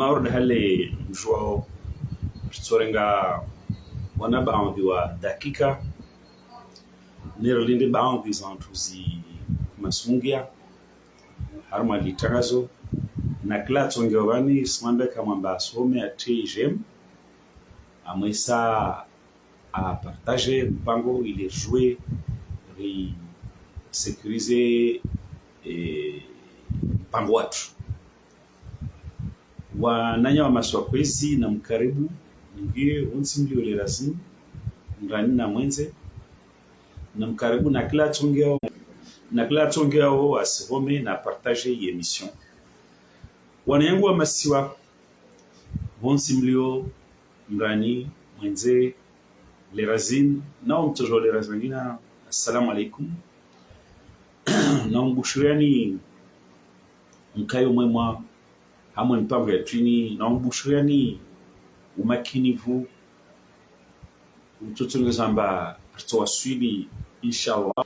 maord hale mjwao tsorenga wana baadhi wa dakika nerlinde baadhi zantuzi masungia harma litangazo na kila tsongewani smambe kama mbasome atjem amwesa a partager mpango il est joué ri sécuriser mpango watu wananya wa maswa kwezi na mkaribu ngie unsi mliole rasmi ndani na mwenze na mkaribu na kila tongeo asihome na partager hii emission wanayangu wa masiwa unsi mlio ndani mwenze lerazin na mtojo lerazangina assalamu alaikum na mbushuriani mkayo mwema hamwe mpango ya trini na mbushuriani umakinivu utotongezamba tutawasili inshallah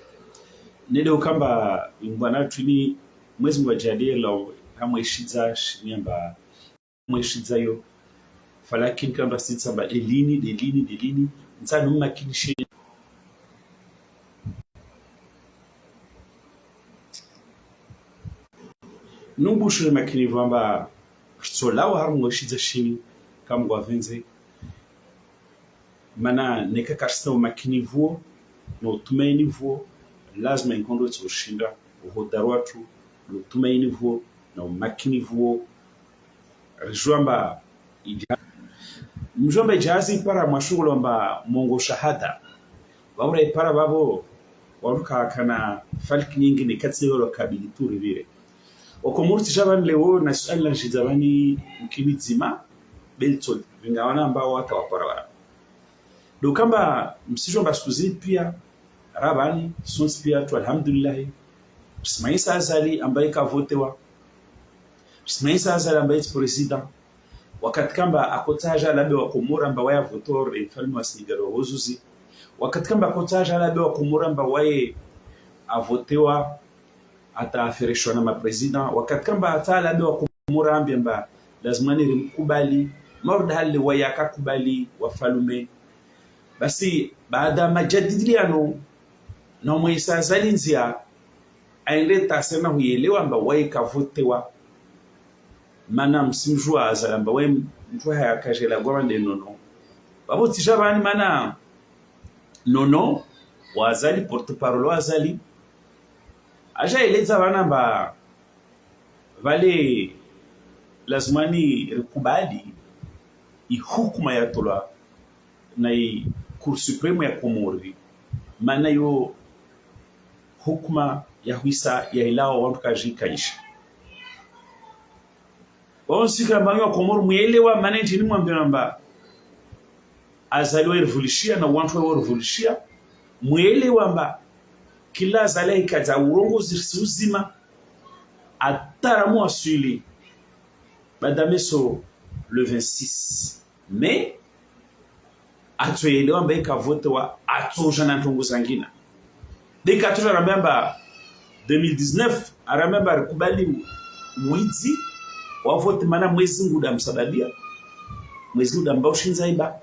nile ukamba mbana trini mwezi mwajalie lao hamwe shiza shinyamba mweshiza yo falakin kamba sitsamba delini nsana umakinishe nubushure makinivu amba solawa haru mweshiza shini kama gwavenze mana nekakashita umakinivu na utumainivu lazima inkondo tsushinda uhodari watu na utumainivu na umakinivu rijwamba mjomba jazi para mashughulo amba mongo shahada wabura ipara babo waruka kana falki nyingi ni katsi yoro kabilituri vile wakomurti jaban leo na swali la jizabani mkimizima beltol vingawana ambao watu wapara dokamba msijomba suzi pia rabani sons pia tu alhamdulillah Ismaisa Azali ambaye kavotewa Ismaisa Azali ambaye president wakati kamba akotaja labe wa Komora mba waya votor mfalme wa Senegal Ozuzi wakati kamba akotaja labe wa Komora mba waye avotewa atafereshwa na mapresident wakati kamba ata labe wa Komora mba lazima ni mkubali maord hali waya akakubali wafalume basi baada majadiliano na Moisa Zalinzia aendeta sema huelewa mba waye kavotewa mana msimjua azalamba we mtu haya kajela gwande nono babo tijabani mana nono wazali porte-parole wazali aja eleza bana ba vale lazimani rikubali ihukuma ya tola na Cour supreme ya Komori mana yo hukuma ya huisa ya ilao wantu kajikaisha Sika mbangi wa Komoro muelewa manenti ni mwambia namba azaliwa revolushia na wantu wa revolushia muelewa mba kila azaliwa ikaza urongo zizima ataramu asuli badameso le 26 mais atuelewa mba ika vote wa atoja na ntongo zangina deka atoja ramemba 2019 aramemba rekubali mwizi wavote mana mwezi nguda msabadia mwezi nguda mbao shinzaiba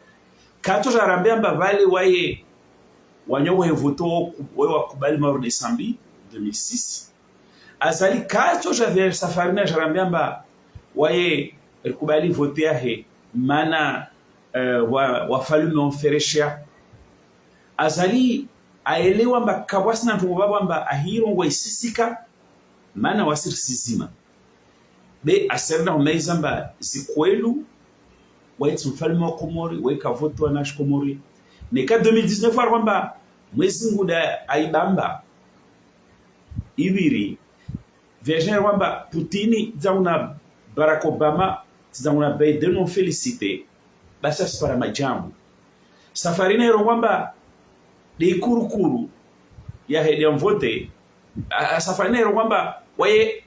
kato jarambia mba vale waye wanyowe voto wewe wakubali mauru desambi 2006 azali kato javia safarina jarambia mba waye rekubali vote yahe mana wafalume onfereshia azali aelewa mba kawasi na ntungu baba mba ahiro wa isisika mana wasiri sizima be aserna umeizamba zikwelu waiti mfalme wa Komori weka voto na Komori neka 2019 arwamba mwezi nguda aibamba ibiri vergen rwamba Putini zauna Barack Obama zauna Biden on félicité basa para majambo safarina rwamba de kurukuru ya hede vote safarina rwamba waye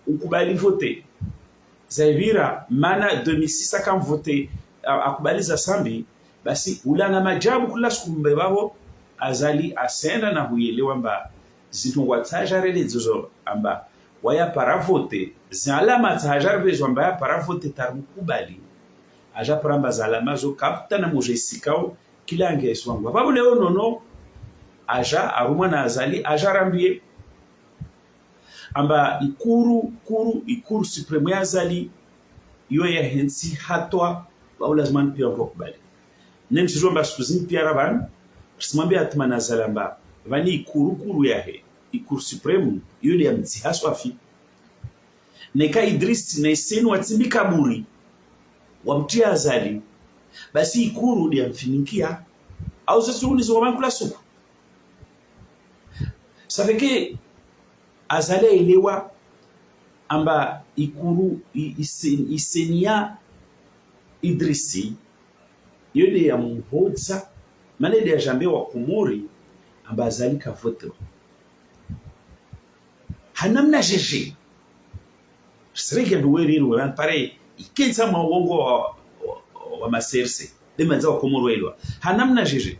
ukubali vote Zavira mana 2006 akam vote akubali za sambi basi ulana majabu kula sikumbe babo azali asenda na huelewa mba zitungwa tajarele zozo amba waya para vote zalama tajar bezwa mbaya para vote tarukubali aja paramba zalama zo kapta na moje sikao kila angeswangwa babu leo nono aja aruma na azali aja rambie amba ikuru supreme ya azali yo ya hensi hatwa babu lazima pia ngokubali nemsi jomba suzin pia raban simambia atmana zalamba vani ikuru yahe ikuru supreme yule ya mtihaswa fi neka Idris na Isenu watimbi kaburi wamtia azali basi ikuru ya mfinikia au sasa unizo kula suku safeke azali elewa amba ikuru isenia Idrisi yule ya mhodza manede ya jambe wa kumuri amba azali kavote hanamna jeje sirike nduweri wan pare ikenza mawongo wa maserse demanza wa kumuri elwa hanamna jeje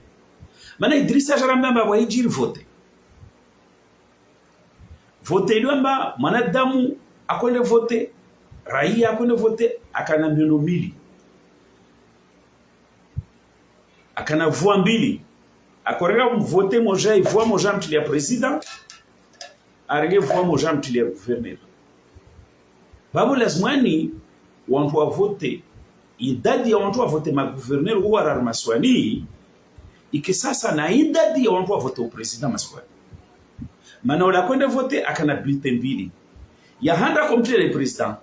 mana Idrisa jaramba wa hijiri vote elwa mba mwanadamu akwende vote raia akwende vote akana miono mbili akana voix mbili akorega vote moja et voix moja mtili ya president arege voix moja mtili ya gouverneur babu lazimani wantu wa vote idadi ya wantu wa vote ma gouverneur huwa rarmaswani ikisasa na idadi ya wantu wa vote o president maswani mana wala kwenda vote akana bulletin mbili ya handa komtile le president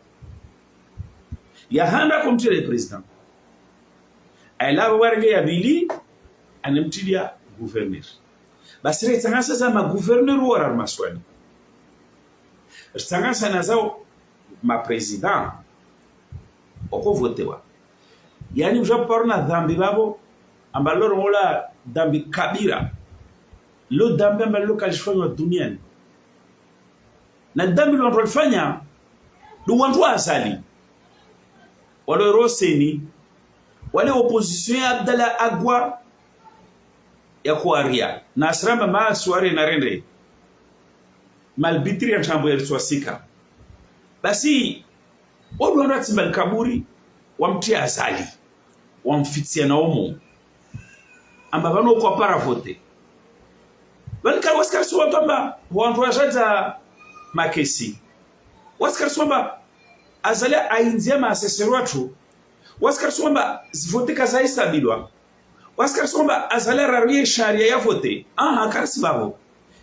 ya handa komtile le president ala warge ya bili anemtilia gouverneur basire tsangasa za ma gouverneur wara maswani tsangasa na zao ma president oko votewa yani mjaporna dhambi babo ambaloro wala dhambi kabira lo dhambi ambalo kalifanywa duniani na dhambi lo walifanya do wantu asali wale roseni wale opposition ya Abdallah Agwa ya kuaria na asrama ma suare na rende malbitri ya chambo ya swasika basi wadu wana timbal kaburi wamtia azali wamfitia na omo ambabano kwa para vote walika waskar suwa tamba wantu wajaza makesi waskar suwa azali ainzia ma aseserwatu waskar suwa vote kaza isabilwa waskar suwa azali rarie sharia ya vote karisi babo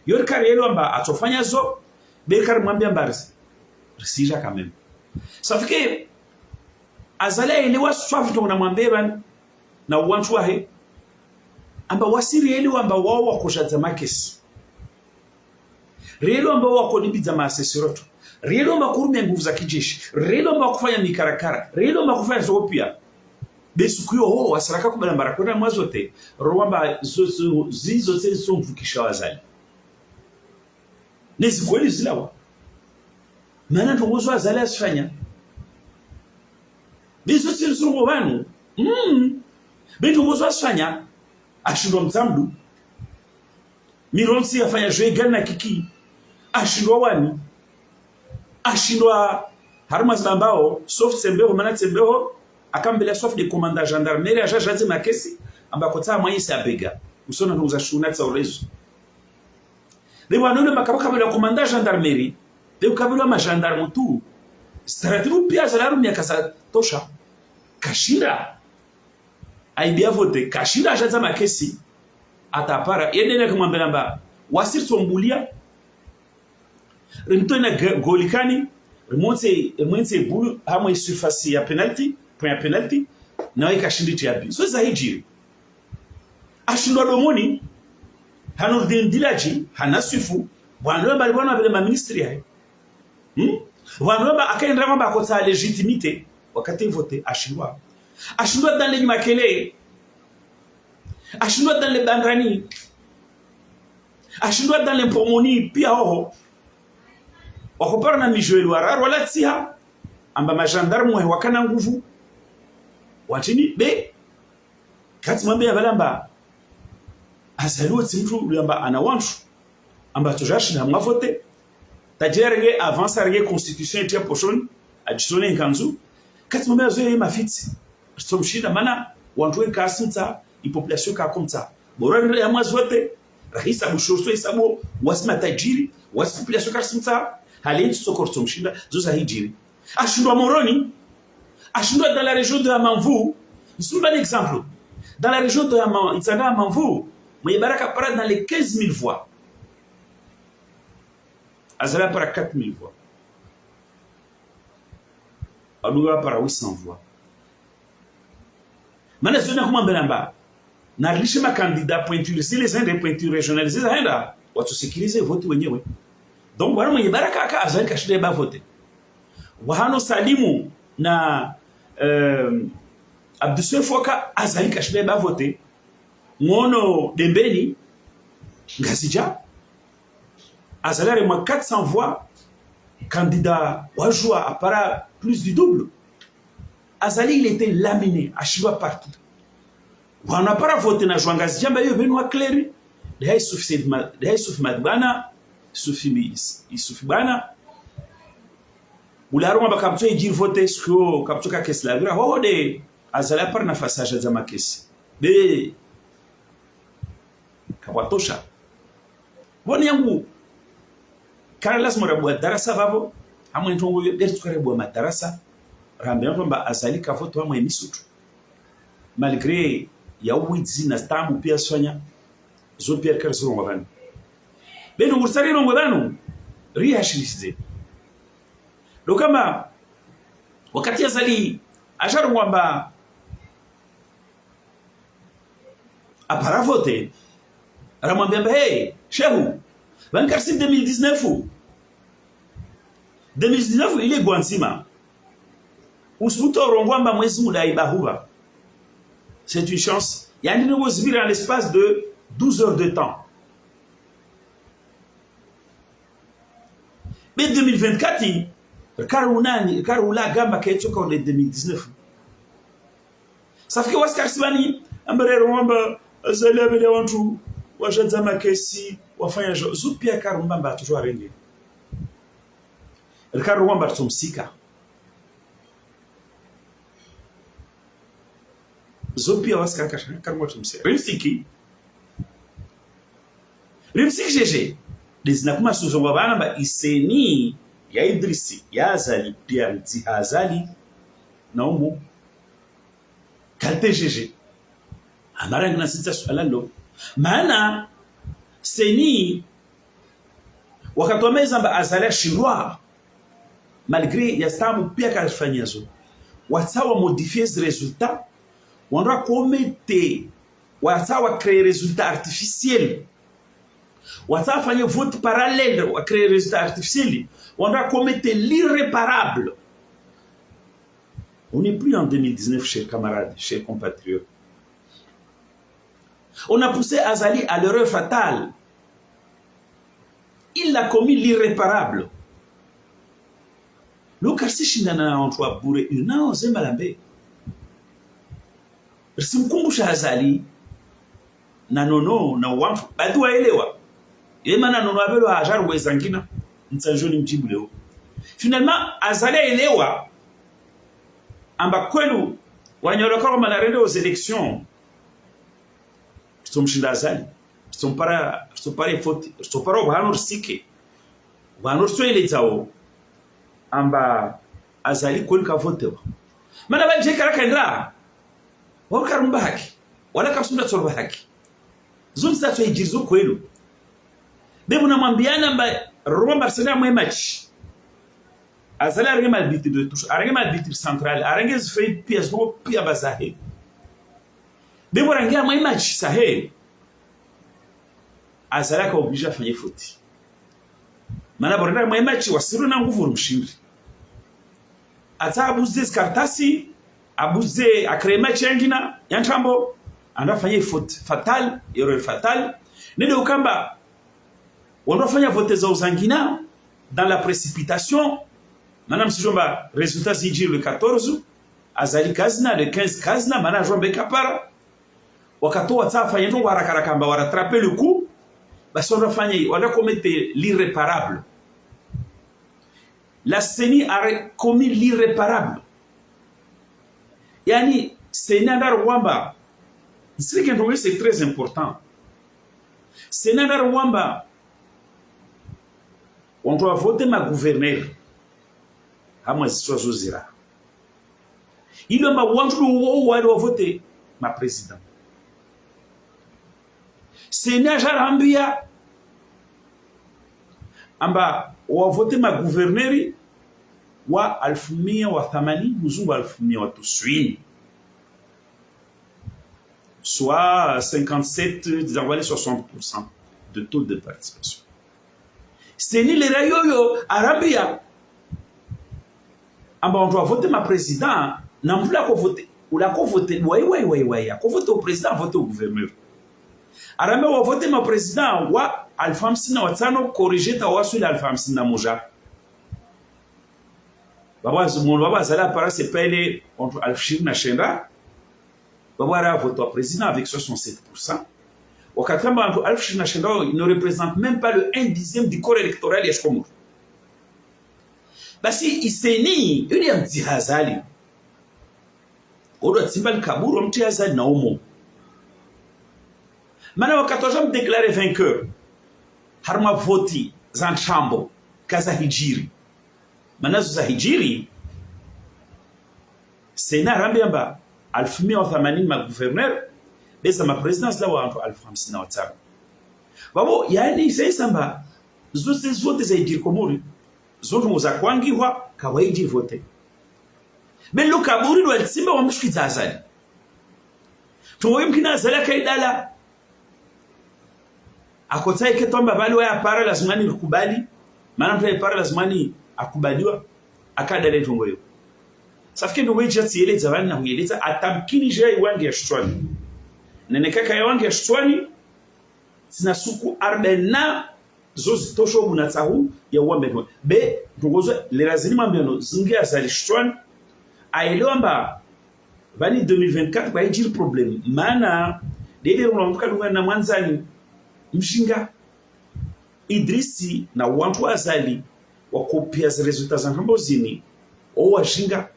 yor karielo amba atofanya zo bekar mwambia mbarisi resija kameme safike azali elewa swafu to na mwambeba na wantu wahe amba wasiri elewa amba wao wakoshaza makesi relo amba wako nibiza maaseseroto relo amba kurumia nguvu za kijeshi relo amba kufanya mikarakara relo amba kufanya zopia besu kuyo ho wasaraka kubala mbarakona mwazote rwamba zizo tsenso mvukisha wazali nezi kweli zilawa mana ntongozo azali asifanya bizo tsenso ngobanu bentongozo asifanya ashindwa mtsamdu mironsi afanya jwe gana kiki ashindwa wani ashindwa haruma zambao soft sembeho mana sembeho akambele soft de commandant gendarmerie aja jazi makesi ambako tsa mwanyisa abega usona ntuza shuna tsa urezo lebo anone makabaka bela commandant gendarmerie lebo kabela ma gendarme tu strategie pia salaru miakasa tosha kashira aibia vote kashira jaza makesi atapara yedene kumwambia mba wasirto mbulia rimto na golikani remonte bulu hamwe surface ya penalty point ya penalty na weka shinditi ya bi so za hijiri ashindwa domoni hano dilaji hanasifu bwana bali bwana vile ministry yae bwana akaenda kwamba akota legitimite wakati vote ashindwa dans les makele ashindwa dans les bandrani ashindwa dans les pomoni pia hoho wakopara na mijoeli wararu wala tsiha amba majandarmu wakana nguvu watini be kati mambe ya balamba azaluwa tsimtu amba ana wantu amba tojashi na mwafote tajere avance arge constitution ya poshon ajisone nkanzu kati mama zoe mafiti somshinda mana wantu kasinta population ka komta borani ya mwazote rahisa bushorso isabo wasima tajiri wasi population kasinta halenti sokor somshinda zoza hijiri ashindwa moroni ashindwa dans la région de Amanvu. Nous un exemple. Dans la région de Amanvu, Mouyebaraka para dans les 15 000 voix. Azala para 4 000 voix. Alouga para 800 voix. Maintenant, je ne sais pas na riche ma candidat pointure, si les uns des pointures régionalisées, ça va se sécuriser vote wenyewe. Donc voilà Mouyebaraka aka azali kashide ba vote. Wahano Salimu na Abdou Foka azali kashide ba vote. Ngono Dembeni Ngazija azalare moi 400 voix candidat wajua à para plus du double. Azali il était laminé à Chiba partout. On n'a pas voté na Ngazija ba yo benwa clair. Dai sufi madbana sufi bana Ularuma bakapto ijir vote sko kapto ka kesla vira hode azala par na fasage za makesi be kawatosha boni yangu kana lazima rabwa darasa babo amwe ntongo yetu karebo madarasa rambe kwamba azali ka vote wa misutu malgré ya uwizi na stamu pia sonya zo pia karzuro ngabani beno mursari no ngabanu rihashirize Lokama wakati azali ajaru mwamba apara vote ramwambia hey shehu bankarsi 2019 ile gwanzima usbuto rongwamba mwezi mudai bahuba c'est une chance yani nous vivre en l'espace de 12 heures de temps mais 2024 Karula gamba kechoka en 2019. Ça fait que Oscar Sibani ambere Rwanda azali abele wantu wajaza makesi wafanya zupia karumbamba toujours arenge. Karumba tumsika. Zupia Oscar karumba tumsika. Rimsiki GG. Dezinakuma suzongwa bana ba iseni ya Idrisi ya azali pia mti azali na umu kalte jeje amara ngina sita swala lo maana seni wakatomeza mba azali shirwa malgré ya stamu pia kalifanyazo watawa modifier les résultats on doit commettre watawa créer résultats artificiels watawa fanya vote parallèle wa créer résultats artificiels. On doit commettre l'irréparable. On n'est plus en 2019, chers camarades, chers compatriotes. On a poussé Azali à l'erreur fatale. Il a commis l'irréparable. Le quartier Shinana en toi bourré, il n'a osé malambe. Simkumbusha Azali, nanono, na wamfu, badua elewa. Yema nanono abelo ajar wezangina. Finalement, Azali elewa amba kwelu wanyoroka kama narende aux élections somshinda Azali sompara foti sopara wanor sike wanor soile zao amba Azali kwelu ka vote mana banje karaka ndra wakarumba haki wala kasunda tsorba haki zunza tso ijirizo kwelu bebu na mwambiana amba Roma Barcelona mwe match azali arenge malbiti de touche arenge malbiti central arenge zfei pièce go pia bazahe de morange mwe match sahe azali ka oblige afanye faute mana borenda mwe match wasiru na nguvu mshindi ata abuze skartasi abuze akre match yangina yantambo andafanye faute fatale erreur fatale nende ukamba on doit faire voter za uzangina dans la précipitation. Madame Sijomba, résultat si le 14, Azali Kazna, le 15 Kazna, Mana Jombe Kapara. Wakato Watafa Yendo Warakarakamba, on va rattraper le coup. Parce qu'on doit commettre l'irréparable. la CENI a commis l'irréparable. Yani CENI andar wamba c'est très important. CENI andar wamba on doit voter ma gouverneur hamwe ziswazozira ilo ma wantu wa voter ma président. CENI ajarambia amba wa voter ma gouverneur wa 1180 mzungu 1190 soit 57 60% de taux de participation. CENI le rayoyo arabia amba on doit voter ma président na mpula ko voter ou la ko voter ouais ko voter au président voter au gouverneur arabia wa voter ma président wa alfamsina watano corriger ta wasu la alfamsina moja baba zumono baba zala para se pele entre alfshir na shenda baba ra voter au président avec 67%. Au Katamba, il ne représente même pas le 1/10 du corps électoral yashkomo. Basi iseni yule ya mtihazali. Odo timbal kaburu mtihazali na umo. Mana wakatoja mdéclarer vainqueur. Harma voti za nchambo kaza hijiri. Manazo za hijiri Sena rambiamba 1180 ma gouverneur besa ma présidence la wa entre alfamsina watano babo yani samba zote za hijiri komori zote muza kwangihwa kawaidi vote belo kaburi ndo alsimba wa mshkiza azali tuwe mkina azali kaidala akotai ketomba bali wa para lazima ni kubali maana mtu para lazima ni akubaliwa akadale tongo yo safike ndo weje tsiele zavani na huyeleza atamkini jai wangi ya shtwani nenekaka ya wangi ya shtwani sinasuku arbena zozi tosho bunatsahu ya uambe be ndogozo lerazini mambeno zingi azali shtwani aelewa mba bani 2024 kwa hijiri problem maana dede unamuka dunga na mwanzani mshinga Idrisi na wantu azali wakopia resultats za mbozini o washinga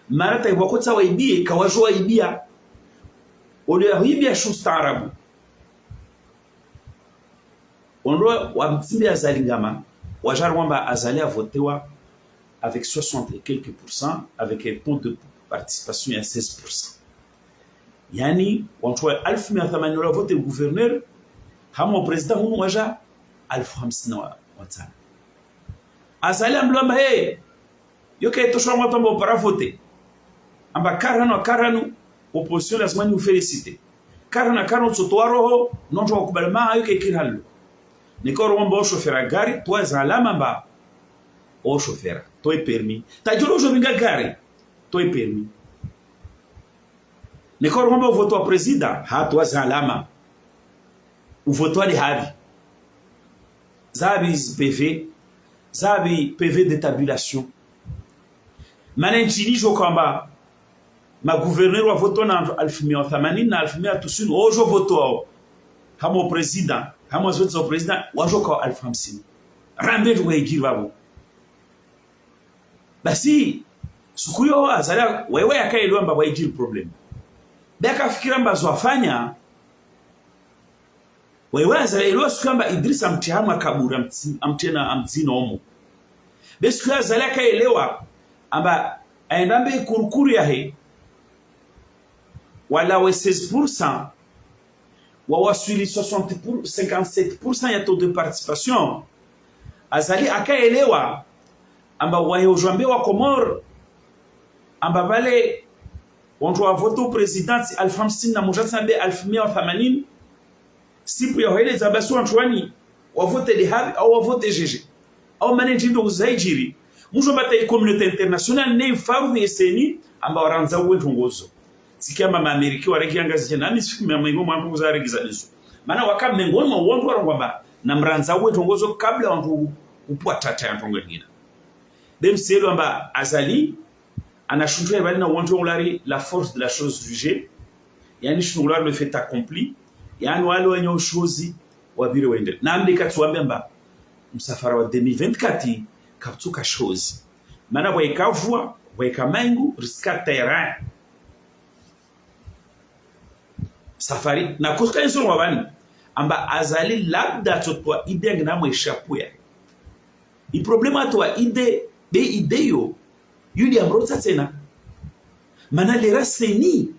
mara tai wakotsa waibie kawajo waibia ole waibia shustarabu onro wa mtsimbi azali ngama wajar wamba azali a votewa avec 60 et quelques %, avec un taux de participation à 16%. Yani wantu 1180 vote le gouverneur hamo président hunu waja 1050 watana azali amlamba hey yoke toshwa matombo para voter amba karano opposition lazima ni féliciter karano tsotwaro nonto wakubalama yoke kiralo nikoro wamba chauffeur gari toi zalama mba o chauffeur toi permis tajuro jovinga gari toi permis nikoro wamba voto wa président ha toi zalama o voto ali habi zabi PV zabi PV de tabulation manenchini jokamba ma gouverneur wa voto na 1180 na 1190 ojo voto hamo président hamo zote président wajoka 1050 rambe tuwejiri babo basi sukuyo azala wewe akaelewa mba wejiri problem beka fikira mba zwafanya wewe azala sukamba Idrisa mtihamu akabura amtena amzino omo besu azala akaelewa amba aendambe kurukuru yahe wala we 16% wa wasuli 57% ya taux de participation azali akaelewa amba wahe ujambe wa Komor amba vale wantu wa voto presidenti alfamsini na mujatsambe 1180 sipu ya hoile zabasu wantuani wa vote de habi au wa vote GG au manejindo uzaijiri mwisho bata communauté internationale ne faru ya seni amba waranza uwetungozo sikamba ma Amerika warekianga zijana misifimi mwengo mwangu uzaregiza nizo maana wakabe ngoni mwa wontu warangwamba na mranza uwetungozo kabla wantu upwa tata ya ntongo ngina demselo amba azali anashuntua bali na wontu ngulari la force de la chose jugée yani shungulari le fait accompli yani wale wenye ushozi wabire wende na amdika tuambia mba msafara wa 2024 kaptuka shozi mana waika voix waika mangu risika terrain safari na kuska inso wabani amba azali labda chotwa ide ngina mweshapuya i problema to ide be ideyo yuli amrota tena mana lera seni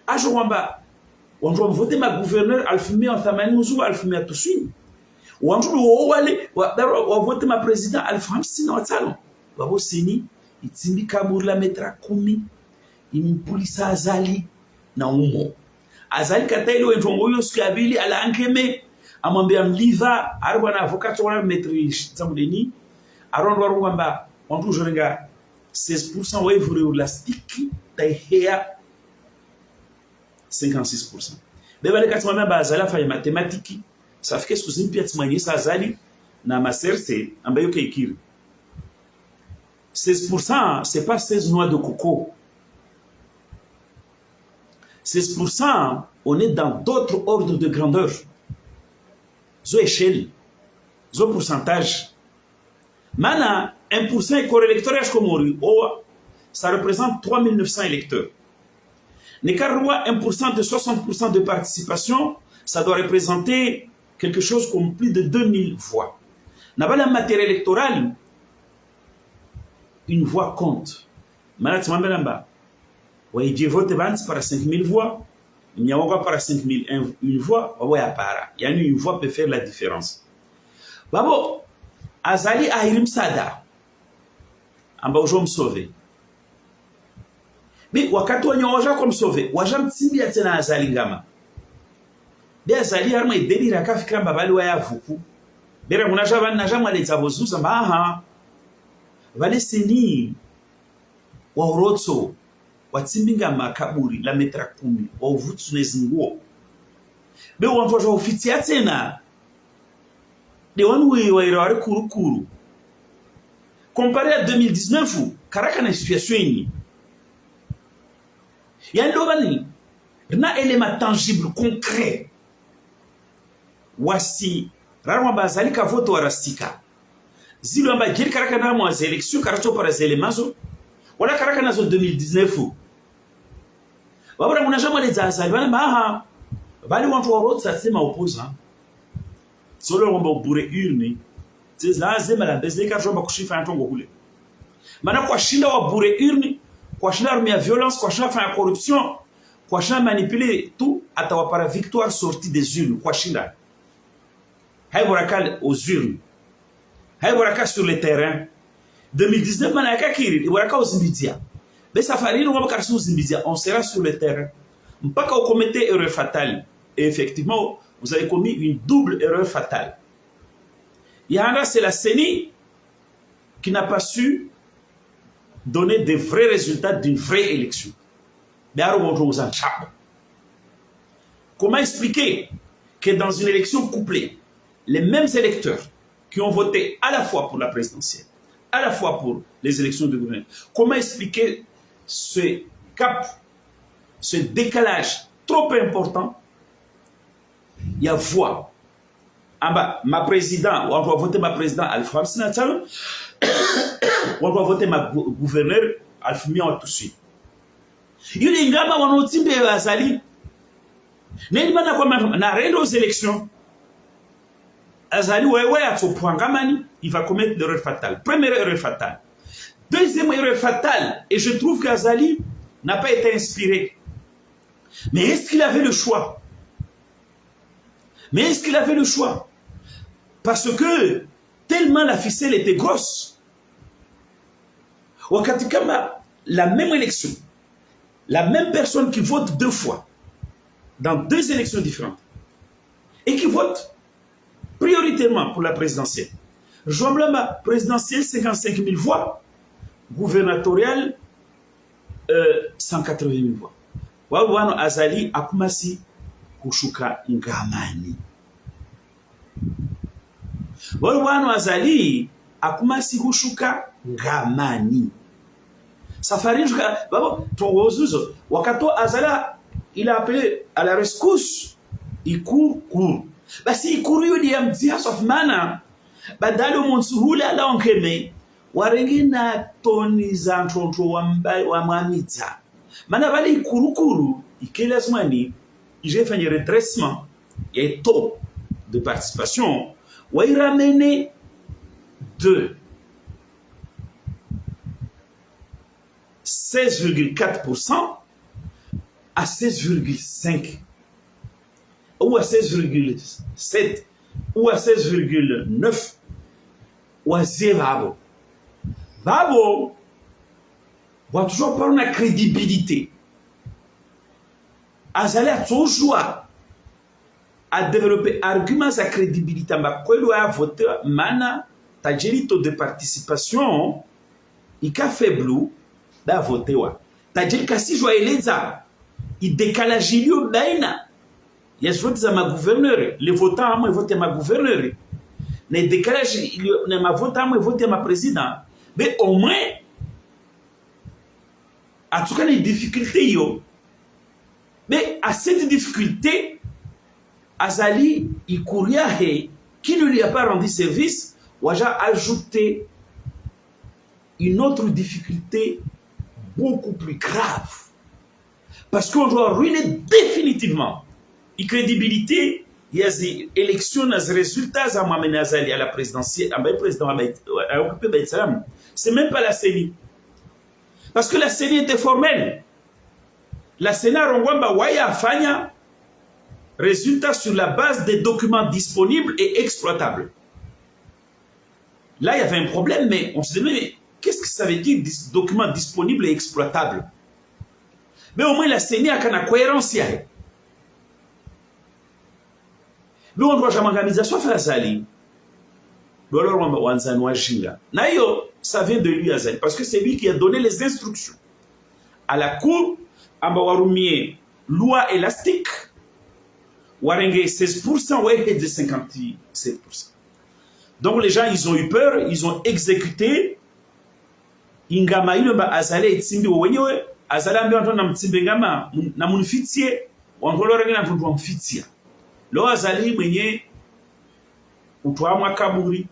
ajo kwamba wantu vote ma gouverneur alfumia wathamani uzu alfumia tuswini wantu wale wa vote ma president alfamsina watalo babo seni itimbi kaburi la metra 10 impulisa azali na umo azali kataili wentongo yo skabili ala ankeme amwambia mliva arwa na avocat wala metri zamudeni aron waru kwamba wantu jorenga 16% wa evure la stiki taihea 56%. Beba le katima mba azali fa mathématique ça fait que ce que zimpi atmanye sa azali na maserse ambayo keikiri 16% c'est pas 16 noix de coco. 16%, on est dans d'autres ordres de grandeur. Zo échelle, zo pourcentage. Mana, 1% est corrélecteur comme ça représente 3900 électeurs. Nekarwa, 1% de 60% de participation, ça doit représenter quelque chose comme plus de 2000 voix. N'a la matière électorale, une voix compte. Mana, tu m'en bas. Oui, Dieu vote par 5000 voix. Il n'y a pas par 5000 une voix. Oui, il y a une voix peut faire la différence. Babo, Azali Ahirim Sada. Amba ujo msove. Mais wakati wanyo waja kwa msove, waja mtimbi ya tena Azali ngama. Be Azali harma ideli raka fikra mbabali wa ya vuku. Bera munaja bani naja mwale zabozuza mba aha. Vale seni wa urotso. Watimbinga makaburi la metra 10 wa uvutu nezinguo. Be wantu waja ufiti ya tena. De wanu wairawari kuru. Comparé à 2019, karaka na situation ini. Ya ndobani, na élément tangible, concret. Wasi, rarwa bazali ka voto warastika. Zilo amba jiri karaka na mwa élection karacho para zelemazo. Wala karaka nazo 2019. Wabura munajama leza azali. Wala maha, bali wantu warot sa sema opposa. Solo wamba ubure urne. Tizla zema la bezle ka jomba kushifa yantongo kule. Mana kwa shinda wa bure urne, kwa shinda arme ya violence, kwa shinda fa corruption, kwa shinda manipuler tout atawapara victoire sortie des urnes, kwa shinda. Haïborakal aux urnes. Haïborakal sur le terrain. 2019 manaka kiri, iboraka aux imbidia. Mais safari no wabaka sur aux imbidia, on sera sur le terrain. Mpaka au commettre erreur fatale. Et effectivement, vous avez commis une double erreur fatale. Yahanda, c'est la CENI qui n'a pas su donner de vrais résultats d'une vraie élection. Comment expliquer que dans une élection couplée, les mêmes électeurs qui ont voté à la fois pour la présidentielle, à la fois pour les élections de gouvernement, comment expliquer ce cap, ce décalage trop important? Il y a voix. Ma président, on doit voter ma président Alpha Sinatalo, on doit voter ma gouverneur Alpha Mian tout de suite. Il y a des gars qui ont timé Azali. Na rendo aux élections. Azali, il va commettre l'erreur fatale. Première erreur fatale. Deuxième erreur fatale, et je trouve qu'Azali n'a pas été inspiré. Mais est-ce qu'il avait le choix? Mais est-ce qu'il avait le choix? Parce que tellement la ficelle était grosse. Wakati kama la même élection, la même personne qui vote deux fois dans deux élections différentes et qui vote prioritairement pour la présidentielle. Jouablama présidentielle 55 000 voix, gouverneuriale 180 000 voix. Wawano Azali akumasi kushuka ngamani. Wawano Azali akumasi kushuka ngamani. Safari juka babo towozuzo wakato Azala il a appelé à la rescousse. Il court. Basi il court yo dia mtia sof mana badalo monsuhula la onkeme warenge na toni za ntonto wa mwamidza mana vale ikurukuru ikela zmani ije fanye redressement et taux de participation wa iramene de 16,4% à 16,5 ou à 16,7 ou à 16,9 ou à 0. Babo, on va toujours parler de la crédibilité. Azali a toujours à développer arguments à crédibilité. Ma kwelu a voté mana tajirito de participation ika faible da voté wa. Tajiri kasi jwa eleza i décalage ilio baina. Yes vote za ma gouverneur, les votants amo vote ma gouverneur. Ne décalage ilio ne ma vote amo vote ma président. Mais au moins en tout cas les difficultés yo. Mais à cette difficulté Azali Ikuriahe qui ne lui a pas rendu service, Waja a ajouté une autre difficulté beaucoup plus grave. Parce qu'on doit ruiner définitivement la crédibilité. Il y a des élections, des résultats à Azali à la présidentielle, à le président à occuper Baïtsalam. C'est même pas la CENI. Parce que la CENI était formelle. La Sénat Rongwamba Waya Fanya résultat sur la base des documents disponibles et exploitables. Là, il y avait un problème, mais on se demandait, mais qu'est-ce que ça veut dire, documents disponibles et exploitables? Mais au moins, la CENI a une cohérence. Mais on doit jamais organisation faire Azali. Alors, on va Jinga. Nayo, ça vient de lui, Azali, parce que c'est lui qui a donné les instructions. À la cour, Ambawarumie, loi élastique, Warenge 16%, ouais, et de 57%. Donc les gens, ils ont eu peur, ils ont exécuté. Ingama ile ba azale itsimbi wenyewe, azale ambe wantu na mtsimbe ngama na munifitie, wangolo renge na mtu mfitia. Lo azali mwenye utwamwa kaburi,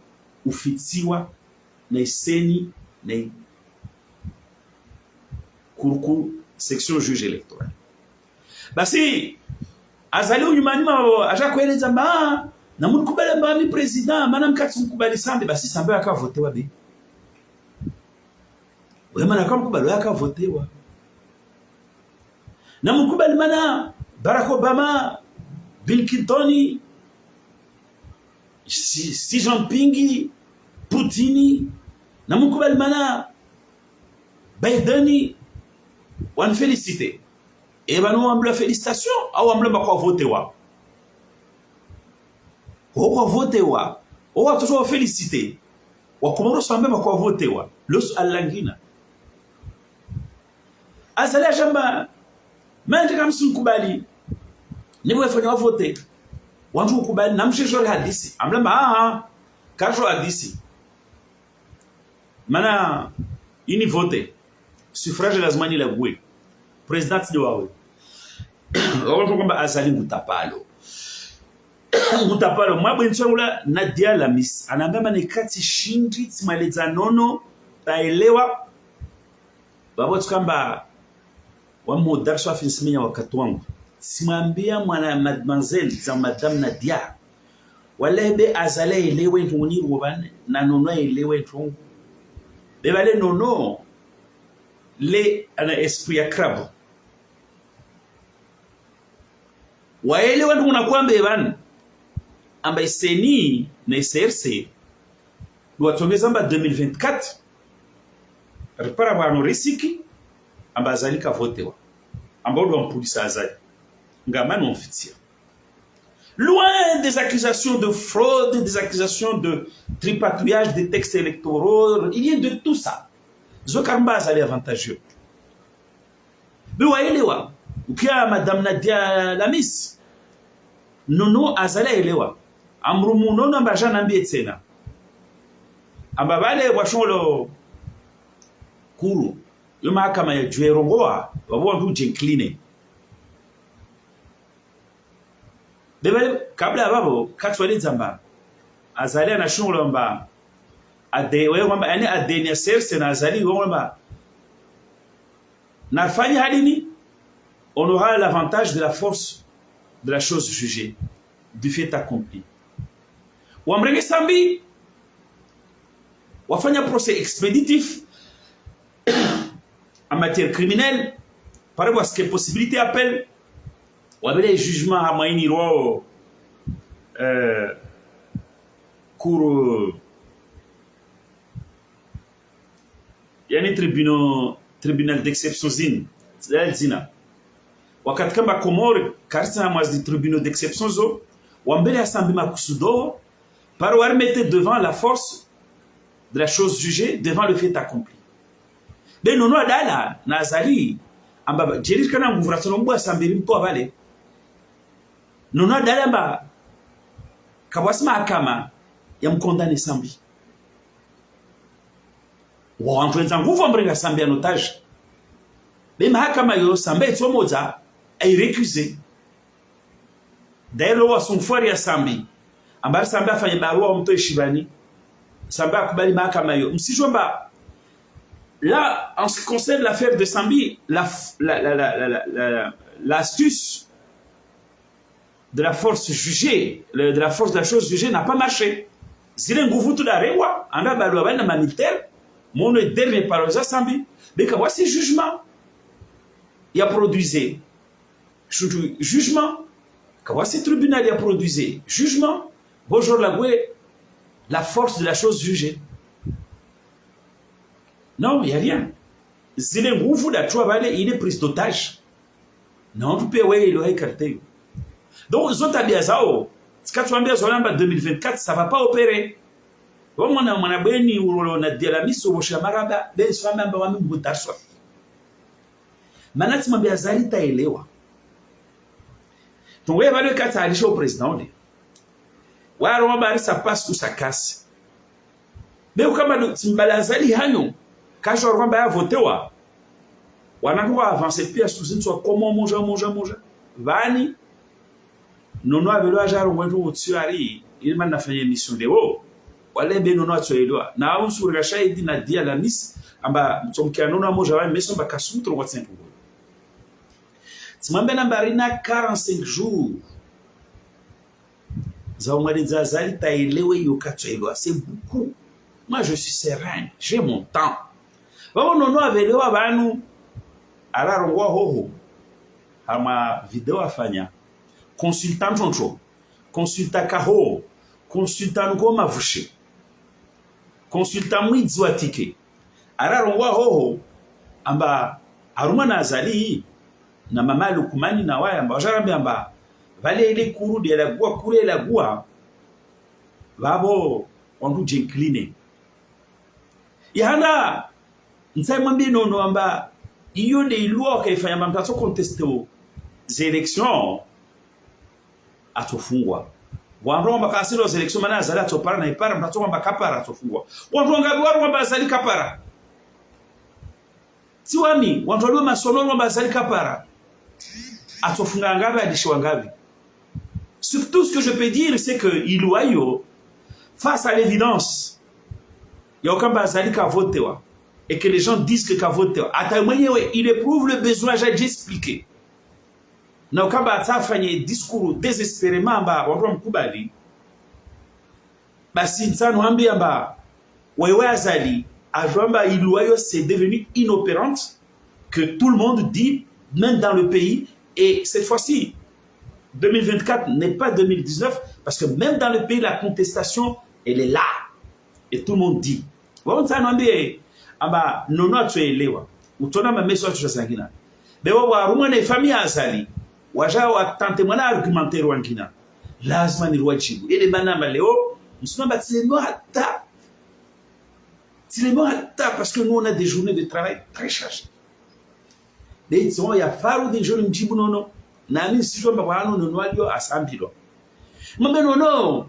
ufitiwa na iseni na kuruku section juge électoral. Basi azali unyumanima aja kueleza mba na mkubali mba mi president mana mkati mkubali sambe basi sambe akavotewa be. Wewe mana kama mkubali akavotewa. Na mkubali mana Barack Obama, Bill Clinton, Xi Jinping, Poutine, na mkubali mana Biden, wan félicité. Et ben nous on la félicitation, ou on va quoi voter wa. On va voter wa. On va toujours féliciter. Ou comment on s'en va quoi voter wa. Los alangina. Azala jamba. Mende kama si mkubali. Ni wewe fanya voter. Wantu mkubali na mshishori hadisi. Amlamba kasho hadisi. Mana ini voter. Suffrage lazima ni la gwe. President de wawe. Wawatu kwamba Azali Ngutapalo. Ngutapalo mwabwe nchangula Nadia Lamis. Anambema ni kati shindi timaleza nono taelewa. Babotu kwamba wamudarsu afinsimenya wakati wangu. Simambia mwana mademoiselle za madame Nadia. Walebe Azali elewe ntunguni rubane na nono elewe ntungu. Bebale nono le ana esprit ya krabu. Waele wantu unakwambe bana amba iseni na ICRC duwatongeza amba 2024 repara bano risiki amba Azali ka votewa amba odo ampulisa Azali ngama non fitia. Loin des accusations de fraude, des accusations de tripatouillage des textes électoraux, il y a de tout ça. Zokamba Azali avantageux. Mais waelewa ukia madame Nadia Lamis nono Azali elewa amrumu nono ambaja nambi tena amba bale washolo kuru yo mahakama ya Jwerongoa wabo ndu jincline bebale kabla babo katwali zamba Azali anashungula mba ade wewe kwamba yani adeni serse na azali wewe kwamba nafanya hadini, on aura l'avantage de la force de la chose jugée, du fait accompli. Wamrege sambi wafanya procès expéditif en matière criminelle, par rapport à ce que possibilité appelle, wabele jugement à maini ro cour yani tribunal d'exception zina wakati kama Komori karisa mwazi tribunal d'exception zo wambele asambi makusudo par remettre devant la force de la chose jugée devant le fait accompli. Ben nono adala na azali amba jeris kana nguvrasono mbwa sambiri mpo abale nono adala amba kabwasima akama ya mkondane sambi wa antwenza nguvu mbrenga sambi en otage. Ben mahakama yo sambe etsomoza ay récusé d'ailleurs wa son foire ya sambi amba sambi afanye barua mto ishibani sambi akubali mahakama yo msijomba. Là, en ce qui concerne l'affaire de Sambi, l'astuce de la force jugée, de la force de la chose jugée n'a pas marché. Zile nguvu tu da rewa, anda balwa bana ma militaire, mon dernier paroza Sambi, mais que voici jugement. Il a produisé jugement, que voici tribunal il a produisé jugement. Bonjour la force de la chose jugée. Non, il n'y a rien. Zile nguvu da chua bale, il est pris d'otage. Non, tu peux ouais, il aurait écarté. Donc, ils ont tabia zao. Ce que tu as dit en 2024, ça ne va pas opérer. Bon, on a béni ou on a dit la mise au Chamaraba, ben, soit même pas même boutaswa. Maintenant, tu m'as bien zali ta elewa. Donc, ouais, va le cas, ça a au président. Ouais, alors, ça passe ou ça casse. Mais au cas tu m'as zali hanyo. Quand je regarde à voter, on a droit avancer puis à soutenir soit comment manger. Vani, non avait le hasard au moins au-dessus ari, il m'a fait une mission de haut. Wale ben non tu es là. Na on sur gacha il dit na dia la miss amba mtomkia non manger mais son ba kasu trop wat simple. Timambe na barina 45 jours. Za umali za zali ta elewe yokatso elo, c'est beaucoup. Moi je suis serein, j'ai mon temps. Vamos nono avelewa banu alarongwa hoho ama video afanya consultant toncho consultant kaho consultant ngoma vushi consultant mwizwatike alarongwa hoho amba aruma na azali na mama lukumani na waya amba jarambi amba vale ile kurudi ya gua kure la gua babo wandu jincline yana Nsa mwambie nono amba iyo de loi kaifanya mtaso contester aux élections atofungwa. Wanromba kasiro aux élections mana azali atopara na ipara mtaso kwamba kapara atofungwa. Wanronga waromba azali kapara. Tiwami wanromba masono kwamba azali kapara. Atofunga ngabe adishwa ngabe. Surtout ce que je peux dire c'est que iluayo face à l'évidence il y a aucun bazali ka votewa. Et que les gens disent que Kavote, il éprouve le besoin, j'ai déjà expliqué. Na ukamba ça fait un discours désespérément ba waprom kubali. Basi nsano ambi amba wewe azali ajwamba iluayo c'est devenu inopérante que tout le monde dit même dans le pays et cette fois-ci 2024 n'est pas 2019 parce que même dans le pays la contestation elle est là et tout le monde dit. Bon nsano ambi amba nono atuelewa utona mameso tutasangina bewa warumwa na famille azali waja watante mwana argumentaire wangina lazima ni wajibu ile manama leo msoma tilemo hata parce que nous on a des journées de travail très chargées les gens ya faru des jours mjibu nono na mimi si jomba bwana nono alio asambilo mambe nono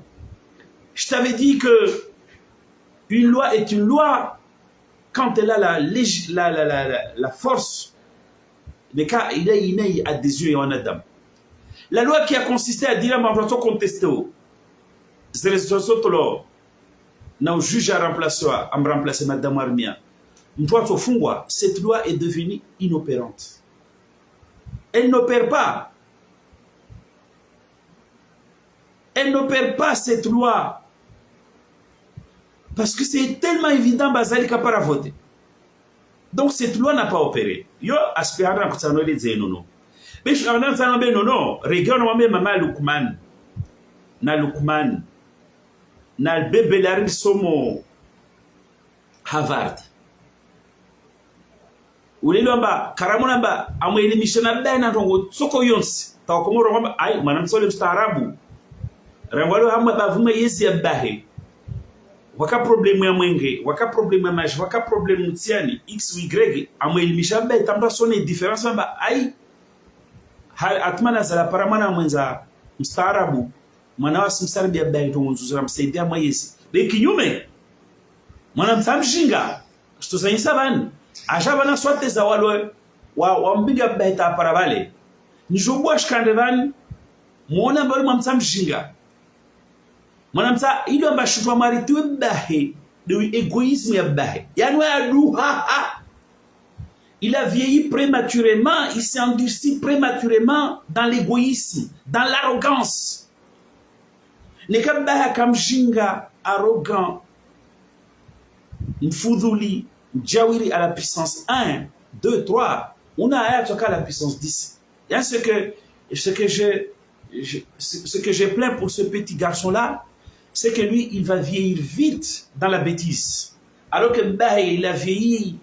je t'avais dit que une loi est une loi quand elle a la force, mais quand il est à des yeux et en Adam. La loi qui a consisté à dire à mon contesté, c'est na juge a remplacé Madame Armia, cette loi est devenue inopérante. Elle n'opère pas. Elle n'opère pas cette loi. Parce que c'est tellement évident Bazali Kapara voter. Donc cette loi n'a pas opéré. Yo aspirant à ça les dire non. Mais je regarde ça non. Regarde moi maman Lukman. Na Lukman. Na le bébé Larry Somo Harvard. Ulilomba karamuna ba amwelimisha na bana ndongo soko yonsi. Ta komoro kwamba ai mwanamsole mstaarabu. Rangwalo hamwe bavume yesi yabahe. Waka problemu ya mwenge, waka problemu ya maji, waka problemu mtiani, X, Y, amwelimisha mba itamba sone difference mba ai atmana zala paramana mwenza mstaarabu mwana wasi msarabi ya bae tongo nzuzura msaidia mwa yesi. Le kinyume, mwana msamshinga, stosanyisa bani, ajabana swate za walwe, wa mbiga bae ta parabale, nijobu ashkande bani, mwona mbali mwa msamshinga. Mwanamsa ilo amba shutwa maritiwe bahe de égoïsme ya bahe. Yanwe adu ha. Il a vieilli prématurément, il s'est endurci prématurément dans l'égoïsme, dans l'arrogance. Neka baha kamjinga arrogant, mfudhuli, mjawiri à la puissance 1, 2, 3. On a à la puissance 10. Il y a ce que j'ai plaint pour ce petit garçon-là, c'est que lui, il va vieillir vite dans la bêtise. Alors que Bahe, il a vieilli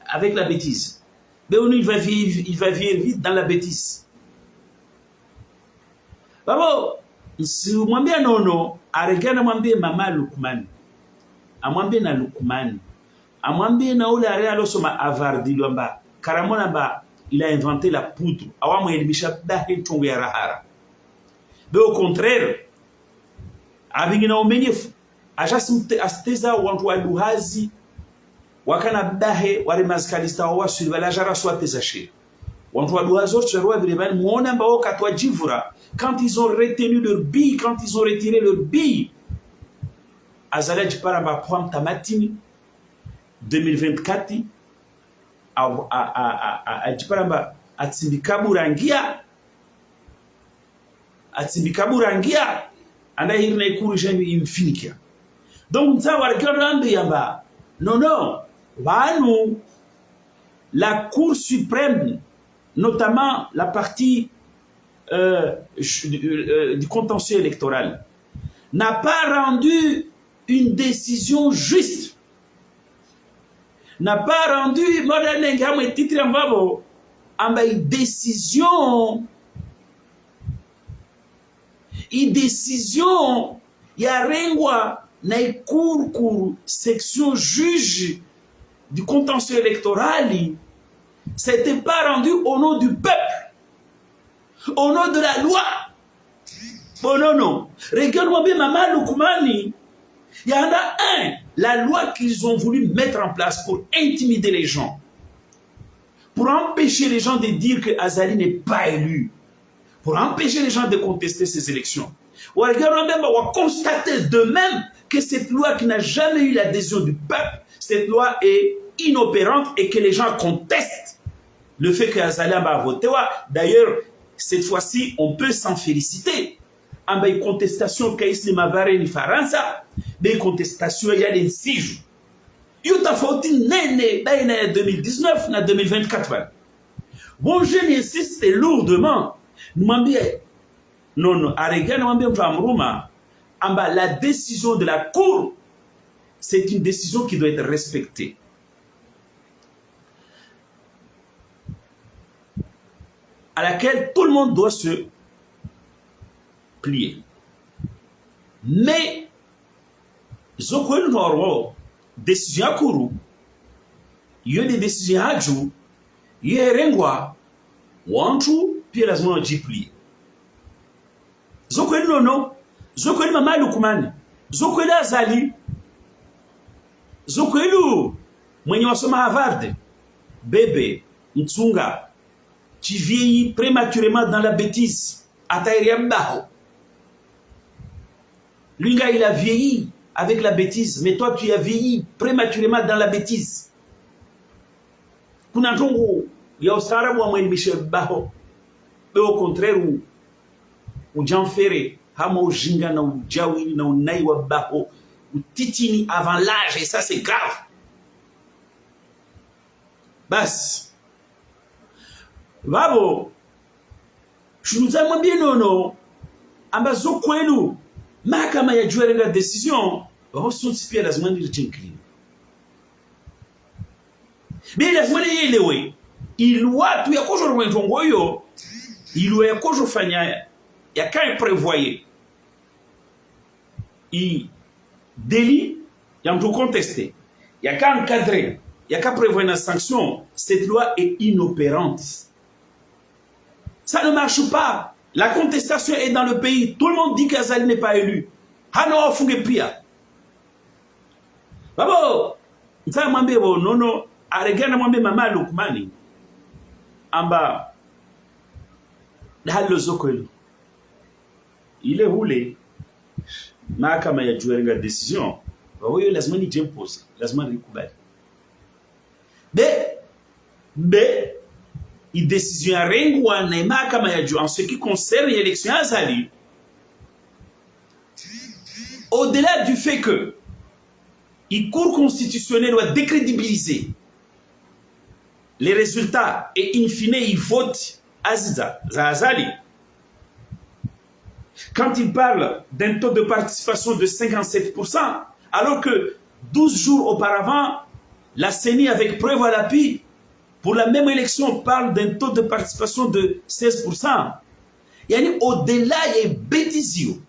avec la bêtise. Mais lui, il va vieillir vite dans la bêtise. Babo, si vous m'avez non, arrêtez mwambie mama Lukman. Amwambie na Lukman. Amwambie na ule arealo soma avardi lomba. Karamona ba, il a inventé la poudre. Awamu elimisha Bahe tongo ya rahara. Mais au contraire, abingina umenyefu ajasi asteza wantu waduhazi wakana Bahe wale mazkalista wa sulbala jara swateza she wantu waduhazi wote roi birebani muona mbao katwa jivura quand ils ont retenu leur bille, quand ils ont retiré leur bille azala jipara ba prom tamatini 2024 a jipara ba atimbikaburangia anda hirna ikuru jambi infinikia. Donc ça va regarder yamba. Non. Banu la Cour suprême, notamment la partie du contentieux électoral, n'a pas rendu une décision juste. N'a pas rendu une décision ya rengwa na Cour section juge du contentieux électoral, c'était pas rendu au nom du peuple, au nom de la loi. Bon non. Regarde-moi bien Maman Lukmani. Il y en a la loi qu'ils ont voulu mettre en place pour intimider les gens, pour empêcher les gens de dire que Azali n'est pas élu, pour empêcher les gens de contester ces élections. On va constater de même que cette loi qui n'a jamais eu l'adhésion du peuple, cette loi est inopérante et que les gens contestent le fait que Azali a voté. D'ailleurs, cette fois-ci, on peut s'en féliciter. En une contestation qu'il y a une Faransa, des contestations il y a des 6 jours. Il y a une 2019 et 2024. Bon, je n'insiste lourdement. Non, la décision de la Cour, c'est une décision qui doit être respectée. À laquelle tout le monde doit se plier. Mais, Zokwel Norwo, décision Kourou, il y a des décisions à Djou, il y a Rengwa, Wantou, puis la zone de plier. Zokwel Nono, Zokwel Mama Lukman, Zokwel Azali, Zokwelu, mwenye wasoma Harvard, bébé, Mtsunga, qui vieillit prématurément dans la bêtise, Ataïria Baho. Lui, gars, il a vieilli avec la bêtise, mais toi, tu as vieilli prématurément dans la bêtise. Kuna tongo ya ustaarabu wa mwelimishe baho. Au contraire, ujamfere, hama ujinga na ujawi na unai wa baho, utitini avant l'âge, et ça c'est grave. Bas. Babo, je nous ai mwambie nono, ambazo kwenu, mahakama ya juu ya decision, wahosunsi pia lazima nilichinkili. Mais lazima nielewe, ilwa tu ya kojo rwentongo yo, ilwa ya kojo fanya ya kai prévoyer. I délit, ya mtu contesté, ya ka encadré, ya ka prévoyer une sanction, cette loi est inopérante. Ça ne marche pas. La contestation est dans le pays. Tout le monde dit qu'Azali n'est pas élu. Hano funge pia. Babo, nsa mwambie bo nono aregana mwambie mama Lukmani amba dalo zokwelu. Ile hule mahakama ya juu ya decision. Babo yo lazima ni jempose, lazima nikubali. Be il décision rengwa na mahakama ya juu en ce qui concerne l'élection Azali. Au-delà du fait que le cours constitutionnel doit décrédibiliser les résultats et in fine il vote Aziza Azali. Quand il parle d'un taux de participation de 57%, alors que 12 jours auparavant, la CENI avec preuve à l'appui pour la même élection parle d'un taux de participation de 16%. Yani au-delà, il y a bêtisio.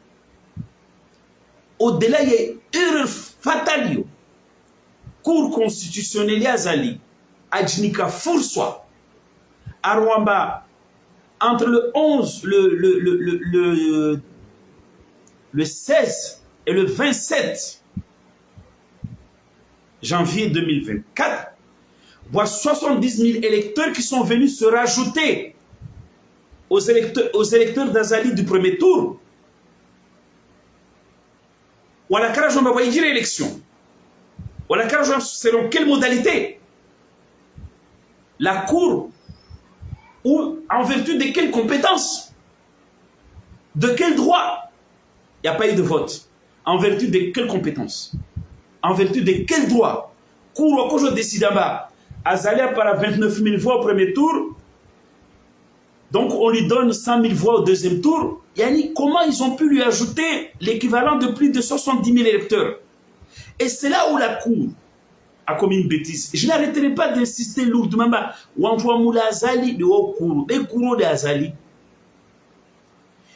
Au-delà, il y a erreur fatale. Cour constitutionnelle Azali, Adjinika Foursoi, à Rwanda, entre le 11, le 16 et le 27 janvier 2024, voit 70 000 électeurs qui sont venus se rajouter aux électeurs d'Azali du premier tour. Voilà, quand on va dire élection. Voilà, quand selon quelle modalité? La Cour, ou en vertu de quelles compétences? De quel droit? Il n'y a pas eu de vote. En vertu de quelles compétences? En vertu de quel droit? Cour, quand je décide en bas, Azali a par 29 000 voix au premier tour, donc on lui donne 100 000 voix au deuxième tour. Yani, comment ils ont pu lui ajouter l'équivalent de plus de 70 000 électeurs? Et c'est là où la Cour a commis une bêtise. Je n'arrêterai pas d'insister lourdement. Wantua Moula Azali de Okuru, des Kouro de Azali.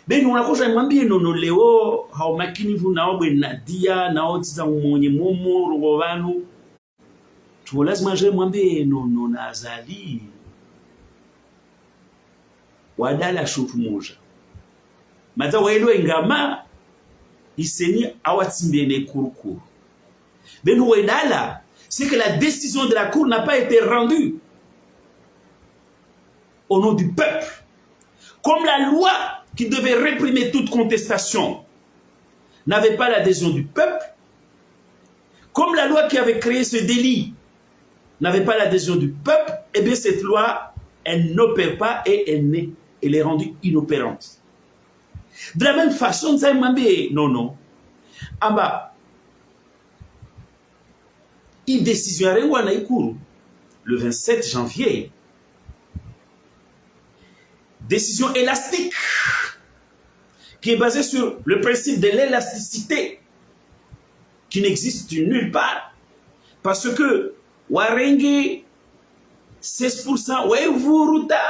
Mais nous avons jamais nono leo haumakini vu nao bwe Nadia nao tiza mwenye momo rubovanu. Tu lazima je mwambie nono na Azali. Wadala shutu moja. Maza waelo ngama iseni awatimbene kurukuru. Mais nous wadala, c'est que la décision de la Cour n'a pas été rendue au nom du peuple. Comme la loi qui devait réprimer toute contestation n'avait pas l'adhésion du peuple, comme la loi qui avait créé ce délit n'avait pas l'adhésion du peuple, eh bien cette loi, elle n'opère pas et elle est rendue inopérante. De la même façon, non. Amba, une décision à le 27 janvier. Décision élastique qui est basée sur le principe de l'élasticité qui n'existe nulle part parce que Warenge 16%, Wevuruta,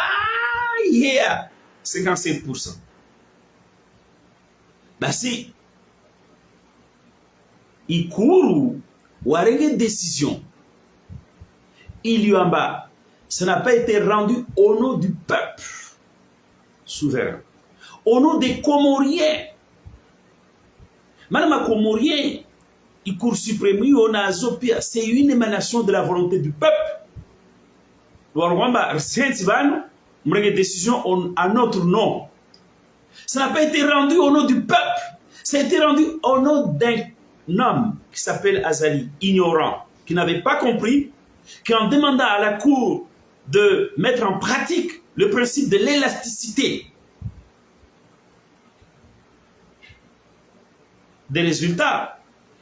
yeah, 57%. Bah si Ikuru Warenge décision, il y en bas, ça n'a pas été rendu au nom du peuple souverain, au nom des Comoriens. Madame Comorien, il court suprême, c'est une émanation de la volonté du peuple. Une décision à notre nom. Ça n'a pas été rendu au nom du peuple. C'était rendu au nom d'un homme qui s'appelle Azali, ignorant, qui n'avait pas compris, qui en demanda à la cour de mettre en pratique le principe de l'élasticité des résultats.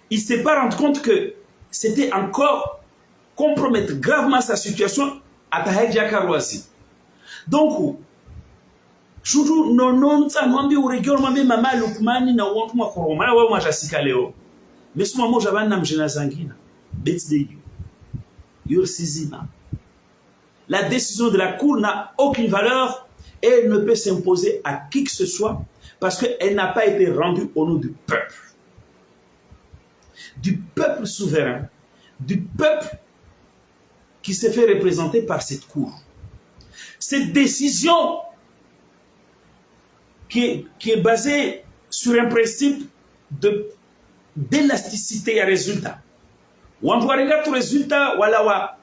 Il ne s'est pas rendu compte que c'était encore compromettre gravement sa situation à Tahedja Karouazi. Donc, Shuru nononta mwambi uregeo mwambi mama Lukmani na uwantu mwa koroma wa mwajasika leo. Mesu mwamo jabana mjena zangina. Birthday you. Sizima. La décision de la cour n'a aucune valeur et elle ne peut s'imposer à qui que ce soit parce qu'elle n'a pas été rendue au nom du peuple. Du peuple souverain, du peuple qui s'est fait représenter par cette cour. Cette décision qui est basée sur un principe d'élasticité à résultat. Ou on doit regarder tout résultat, voilà,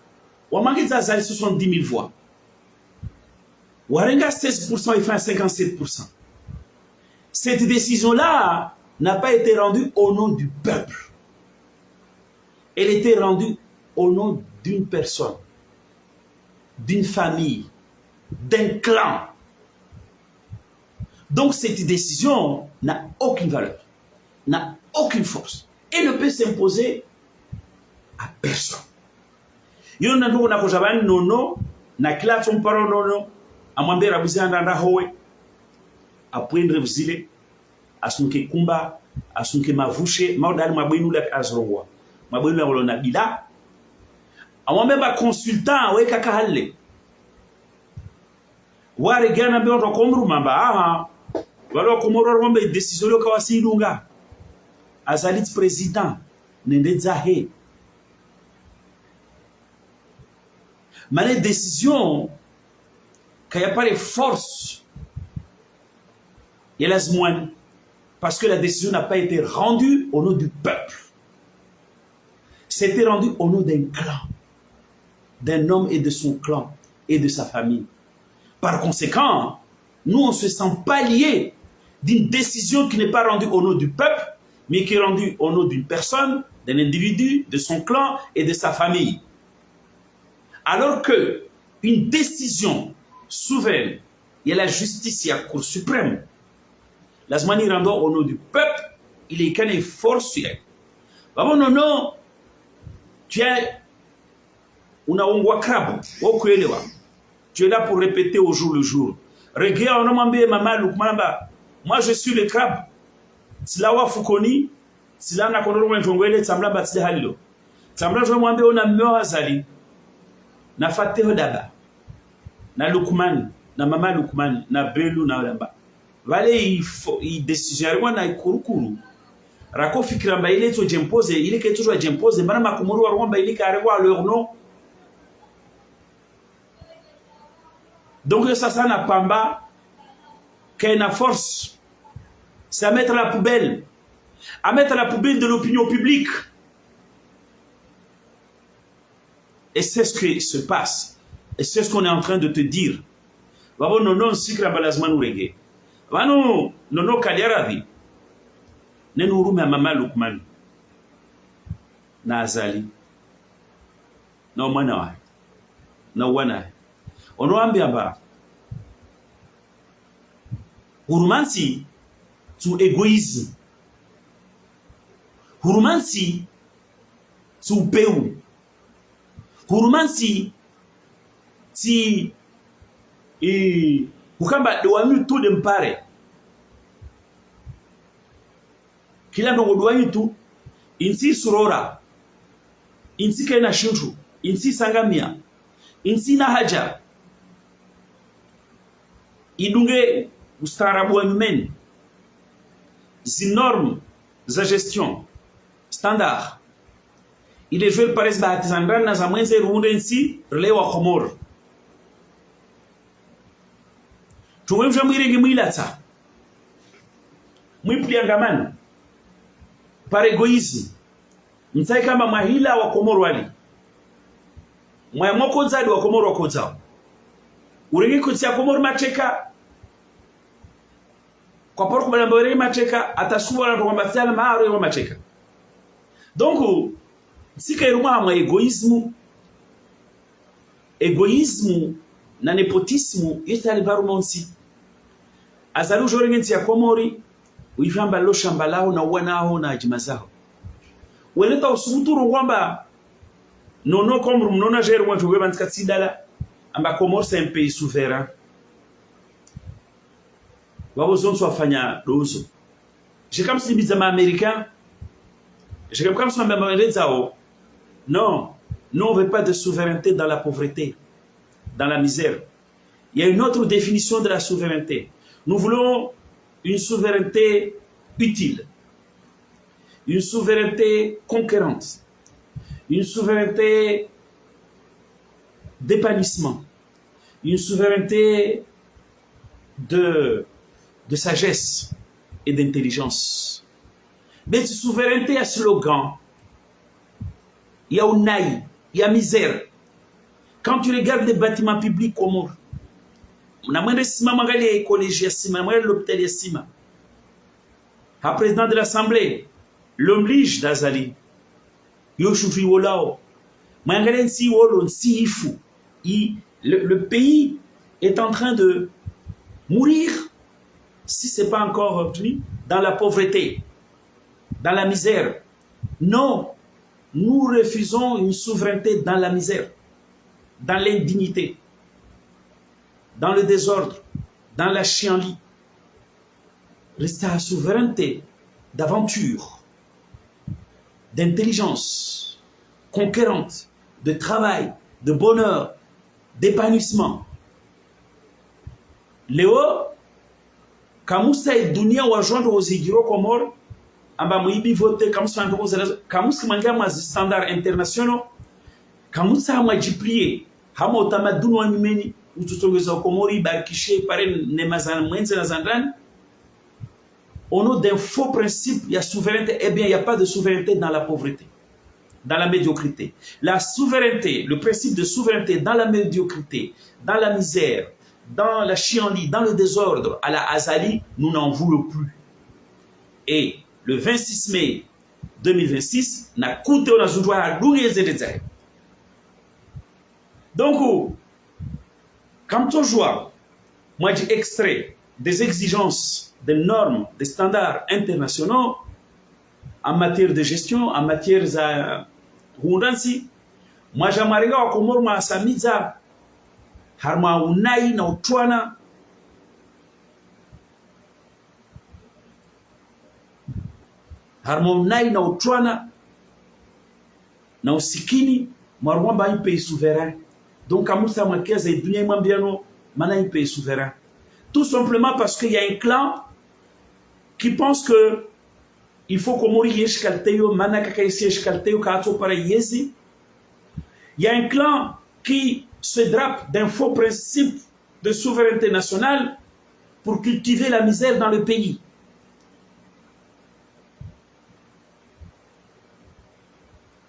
ou manquer 70 000 voix. Ou regarder 16%, il fait 57%. Cette décision-là n'a pas été rendue au nom du peuple. Elle était rendue au nom d'une personne, d'une famille, d'un clan. Donc cette décision n'a aucune valeur, n'a aucune force et ne peut s'imposer à personne. Yo na ndugu na kujabani nono na kila tumparo nono amwambie rabuzi andanda howe apwendre vizile asunke kumba asunke mavushe maudali mabwinu la azrowa mabwinu la wolona bila amwambie ba consultant we kaka halle ware gana be oto komru mamba aha walo komoro rombe décision yo kawasi lunga azalit président nende zahe mais les décisions qu'il n'y a pas les forces il y a la parce que la décision n'a pas été rendue au nom du peuple, c'était rendu au nom d'un clan, d'un homme et de son clan et de sa famille. Par conséquent, nous on ne se sent pas liés d'une décision qui n'est pas rendue au nom du peuple, mais qui est rendue au nom d'une personne, d'un individu, de son clan et de sa famille. Alors que une décision souveraine, il y a la justice, il y a la Cour suprême. La zmani rendant au nom du peuple, il est qu'un effort sur elle. Non, non, tu es una ongwa krabu, tu es là pour répéter au jour le jour. Regarde, on a mambe mama Lukmamba, moi je suis le crabe. Silawa fukoni, silana konoro mwenjongwele, tsambla batide halilo. Tsambla jo mambe ona mmeo Azali. Na Fateho Daba, na Lukman, na mama Lukman, na Belu, na Olamba. Vale i décision na ikurukuru. Rako fikiramba ile to jempose, ile ke toujours jempose, bana makumuru wa Rwanda ile ka rewa leur nom. Donc ça n'a pamba qu'il a force. C'est à mettre à la poubelle de l'opinion publique. Et c'est ce qui se passe. Et c'est ce qu'on est en train de te dire. Vavo nono sikra balazman urege. Vano nono kaliaravi. Nenu urume mama Lukman. Na Azali. Na mwana wa. Na wana. Ono ambia ba. Hurumansi tu egoisme. Hurumansi tu peu. Hurumansi si ukamba dowanyu tu de mpare kila ndo dowanyu tu insi surora insi kaina shintu insi sangamia insi na haja idunge ustarabu wa nyumeni zinorme za gestion standard. Il est joué par les bâtisseurs na zamwenze ruunde nsi relewa Komoro. Tumwemja mwirenge mwilata. Mwipliangamana. Par égoïsme. Mtsai kama mahila wa Komoro wali. Mwa mokonzadi wa Komoro wakonza. Urenge kutsia Komoro macheka. kwa porko bana mbore mateka atasuwa na kwa mafyala maaro yo mateka. Donc sika iruma ma egoïsme na nepotisme yetali barumonsi azalu jorengenti ya Komori uifamba lo shamba lao na uwanao na ajimazao weleta usubuturu kwamba nono komru mnona jeru mwantu weba ntika tsidala amba Komori c'est un pays souverain wabo zonso wafanya dozo je comme si bizama américain je comme si mama relezao non on veut pas de souveraineté dans la pauvreté dans la misère. Il y a une autre définition de la souveraineté. Nous voulons une souveraineté utile, une souveraineté conquérante, une souveraineté d'épanouissement, une souveraineté de sagesse et d'intelligence. Mais cette souveraineté a slogan. Il y a Unaï, il y a misère. Quand tu regardes les bâtiments publics Comores, na mwende sima magali ya collège ya sima, mwende l'hôpital ya sima. Le président de l'Assemblée, l'oblige d'Azali. Yoshufi wolao. Mwangale nsi wolo nsi ifu. Le pays est en train de mourir si ce n'est pas encore obtenu dans la pauvreté, dans la misère. Non, nous refusons une souveraineté dans la misère, dans l'indignité, dans le désordre, dans la chienlit. Rester à la souveraineté d'aventure, d'intelligence, conquérante, de travail, de bonheur, d'épanouissement. Léo, kamusa e dunia wajondo ozigiro Komoro, amba muibi vote kamusa ndo kamusa mangia ma standard internationaux, kamusa mwajiplier, hama utamaduni wa nyumeni ututongeza Komori barikishe pare ne mazana mwenze na zandani. Au nom d'un faux principe, il y a souveraineté. Eh bien, il n'y a pas de souveraineté dans la pauvreté, dans la médiocrité. La souveraineté, le principe de souveraineté dans la médiocrité, dans la misère, dans la chienlit, dans le désordre, à la Azali, nous n'en voulons plus. Et le 26 mai 2026, n'a coûté on a joué à l'ouïe. Donc, quand on joue, moi j'ai extrait des exigences, des normes, des standards internationaux en matière de gestion, en matière de hundansi. Moi j'aimerais que Komoro ma samiza harma unai na utwana harma unai na utwana na usikini marwamba un pays souverain. Donc amusa mwakeza dunia mwambiano mana un pays souverain. Tout simplement parce qu'il y a un clan qui pense que il faut Komori yeshkalteyo manaka yeshkalteyo kato para yezi. Il y a un clan qui se drape d'un faux principe de souveraineté nationale pour cultiver la misère dans le pays.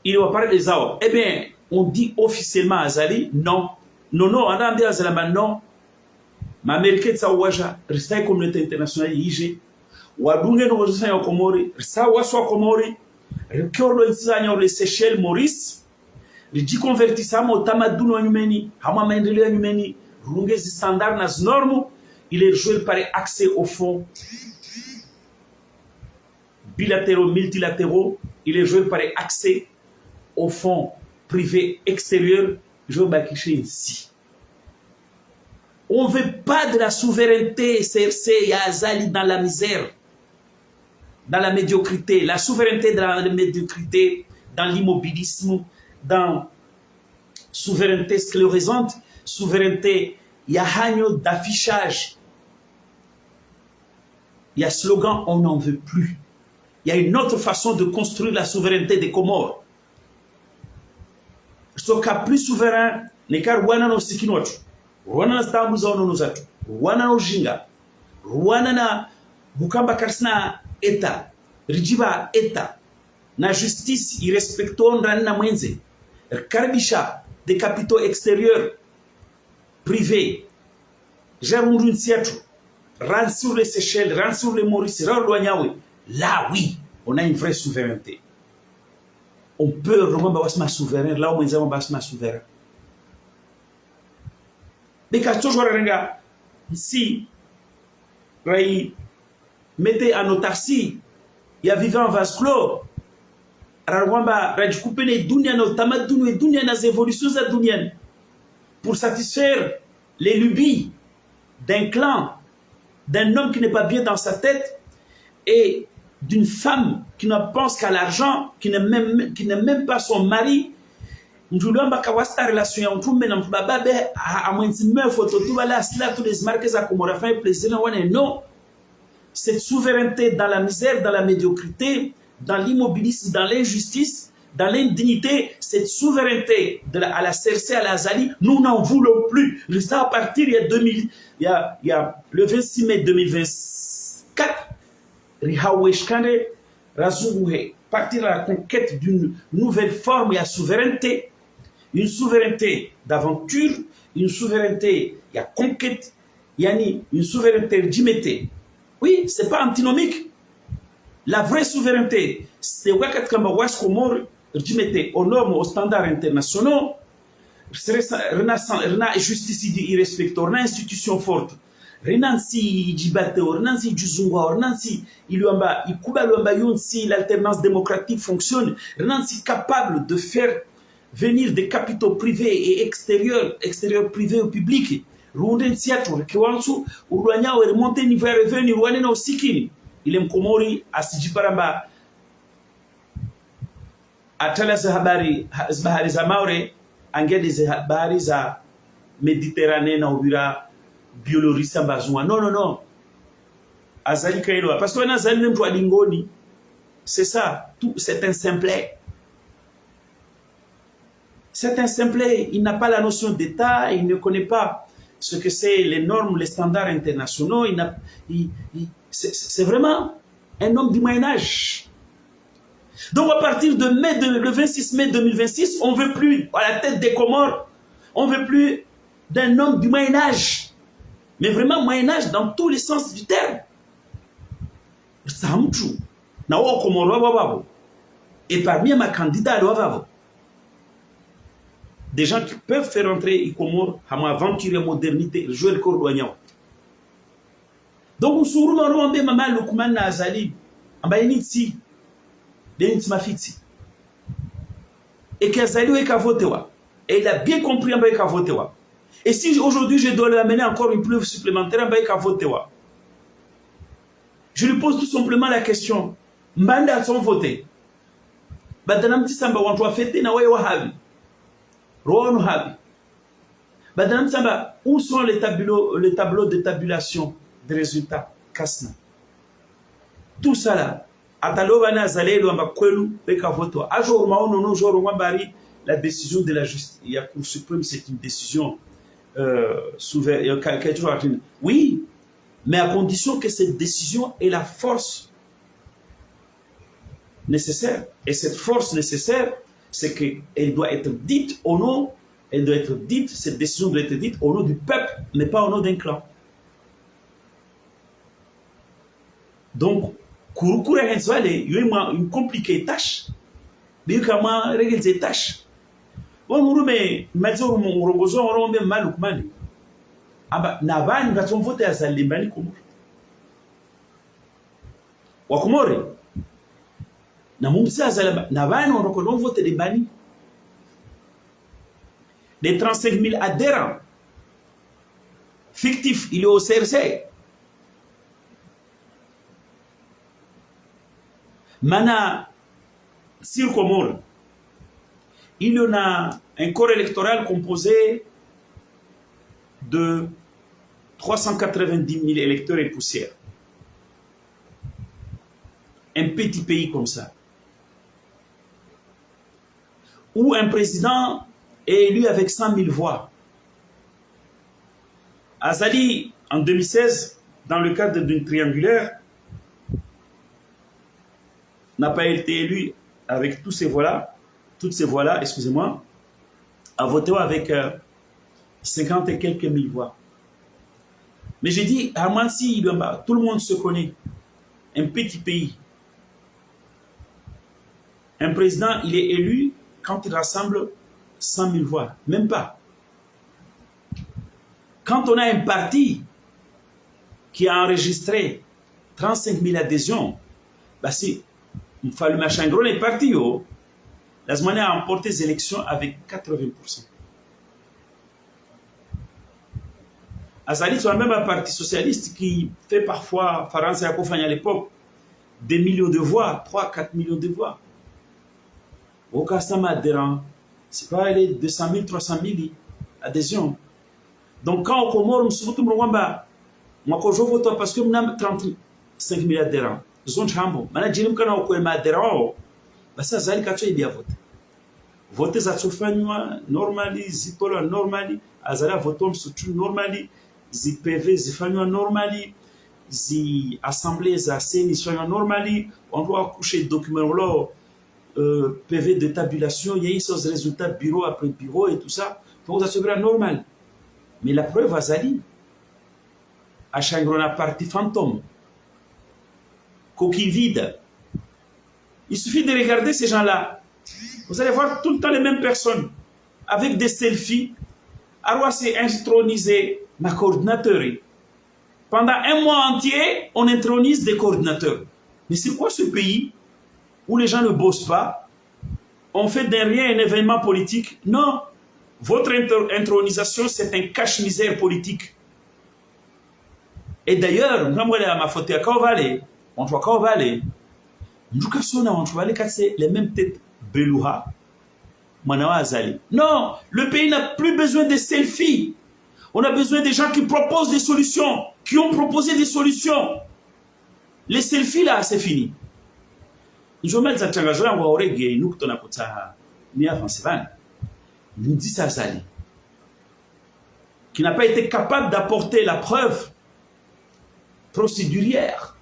Il va parler des AO. Eh bien, on dit officiellement à Azali, non. Non, on a dit à Azali, non. Ma Américaine sa waja, resta communauté internationale yije. Wadunge no wazusanya wa Komori, resta waswa Komori, rikiorlo insanya le Seychelles Maurice, riji convertissamo utamaduni wa nyumeni, hama maendeleo ya nyumeni, runge zi standard na normes, il est joué par accès aux fonds bilatéraux, multilatéraux, il est joué par accès aux fonds privés extérieurs, je vais bakicher ici. On ne veut pas de la souveraineté CRC et Azali dans la misère, dans la médiocrité. La souveraineté dans la médiocrité, dans l'immobilisme, dans la souveraineté sclérisante, souveraineté, il y a hagno d'affichage. Il y a slogan, on n'en veut plus. Il y a une autre façon de construire la souveraineté des Comores. Ce cas plus souverain, n'est qu'à Rwanda no Sikinotu. Rwanda na stambu za ono zatu, Rwanda na ujinga, Rwanda na bukamba karsina eta, rijiba eta, na justice irrespecto ndani na mwenze, karibisha des capitaux extérieurs, privés, jarundu nsiatu, rentre sur les Seychelles, rentre sur les Maurice, là oui, on a une vraie souveraineté. On peut vraiment être souverain, là où on est souverain. Mais quand toujours si mettez en autarcie, il y a vivant en vase clos, pour satisfaire les lubies d'un clan, d'un homme qui n'est pas bien dans sa tête et d'une femme qui ne pense qu'à l'argent, qui n'est même pas son mari. Non, cette souveraineté dans la misère, dans la médiocrité, dans l'immobilisme, dans l'injustice, dans l'indignité, cette souveraineté à la Cersei, à la Azali, nous n'en voulons plus. Ça, à partir il y a le 26 mai 2024, partir à la conquête d'une nouvelle forme de souveraineté, une souveraineté d'aventure, une souveraineté, il y a conquête, une souveraineté d'immété. Oui, ce n'est pas antinomique. La vraie souveraineté, c'est aux normes, aux standards internationaux, justice irrespectée, une institution forte. Renansi Djibateo, Renansi Djuzungwa, Renansi Iluamba, Ikuba Luamba Yunsi, l'alternance démocratique fonctionne. Renansi capable de faire venir des capitaux privés et extérieurs privés ou publics. Runden Siatou, Kiwansu, Uruania, ou remonter niveau revenu, Ruanena Sikini. Il est Mkomori, Asijiparamba, Atala Zahabari, Zbahari Zamaure, Angedi Zahabari za Méditerranée, Naubira. Biolorisa Bazoua. Non. Azali Kaïloa. Parce qu'on a Azali même toi Lingoni. C'est ça. Tout, c'est un simplet. C'est un simplet. Il n'a pas la notion d'État. Il ne connaît pas ce que c'est les normes, les standards internationaux. C'est vraiment un homme du Moyen-Âge. Donc à partir de le 26 mai 2026, on ne veut plus, à la tête des Comores, on ne veut plus d'un homme du Moyen-Âge. Mais vraiment Moyen-Âge dans tous les sens du terme. Et parmi mes candidats, des gens qui peuvent faire entrer les Comores à aventurer modernité, jouer le corps douanier. Donc, on se maman Lukman Azali, Ambayenitsi, Denitmafiti. Et qu'Azali est voté. Et il a bien compris qu'il a voté. Et si aujourd'hui je dois lui amener encore une preuve supplémentaire, je lui pose tout simplement la question. Mbanda sont votés. Badanam Tisamba wantoa fêter na wewe wahabi. Roano habi. Badanam Tisamba, où sont les tableaux de tabulation des résultats? Kasna. Tout ça là. Ataloba na zalelo amba kwelu beka voto. Ajo maono no joro ngambari la décision de la justice. Il y a Cour suprême, c'est une décision oui, mais à condition que cette décision ait la force nécessaire. Et cette force nécessaire, c'est qu'elle doit être dite au nom, cette décision doit être dite au nom du peuple, mais pas au nom d'un clan. Donc, il y a une compliquée tâche, mais il y a une tâche. Mais major murongozo orombe malukmani aba nabani batomvote azalimbani komoro wakomore na mumsi azalaba nabani oroko vote de bani des 35 000 adhérents fictifs il est au CRC mana sur Comore. Il y en a un corps électoral composé de 390 000 électeurs et poussières. Un petit pays comme ça. Où un président est élu avec 100 000 voix. Azali, en 2016, dans le cadre d'une triangulaire, n'a pas été élu avec toutes ces voix-là, excusez-moi, a voté avec 50 et quelques mille voix. Mais j'ai dit, à Mansi, tout le monde se connaît. Un petit pays. Un président, il est élu quand il rassemble 100 000 voix. Même pas. Quand on a un parti qui a enregistré 35 000 adhésions, bah si, le machin gros est parti, la Zmane a emporté les élections avec 80%. Azali, c'est même un parti socialiste qui fait parfois, France et Akofanya à l'époque, des millions de voix, 3-4 millions de voix. Au cas adhérent, c'est pas les 200 000, 300 000 adhésions. Donc quand au Comore, je suis moi je vote parce que je 35 000 adhérents. Zone chambo. Maintenant, je n'ai pas adhérents. Ça, c'est ce que je vote. Voter za tsofanywa normally, zitola normally, azala votom sutu normally, zi PV zifanywa normally, zi assemblée za seni soywa normally, on doit coucher document là, PV de tabulation, il y a eu ces résultats bureau après bureau et tout ça, donc ça sera normal. Mais la preuve azali, à Changrona parti fantôme, coquille vide. Il suffit de regarder ces gens-là. Vous allez voir tout le temps les mêmes personnes avec des selfies. Alors, c'est intronisé ma coordinateur. Pendant un mois entier, on intronise des coordinateurs. Mais c'est quoi ce pays où les gens ne bossent pas? On fait derrière un événement politique? Non. Votre intronisation, c'est un cache-misère politique. Et d'ailleurs, on voit les mêmes têtes. Belouha, Manawa Azali. Non, le pays n'a plus besoin de selfies. On a besoin des gens qui proposent des solutions, qui ont proposé des solutions. Les selfies là, c'est fini. Nous dit Azali, qui n'a pas été capable d'apporter la preuve procédurière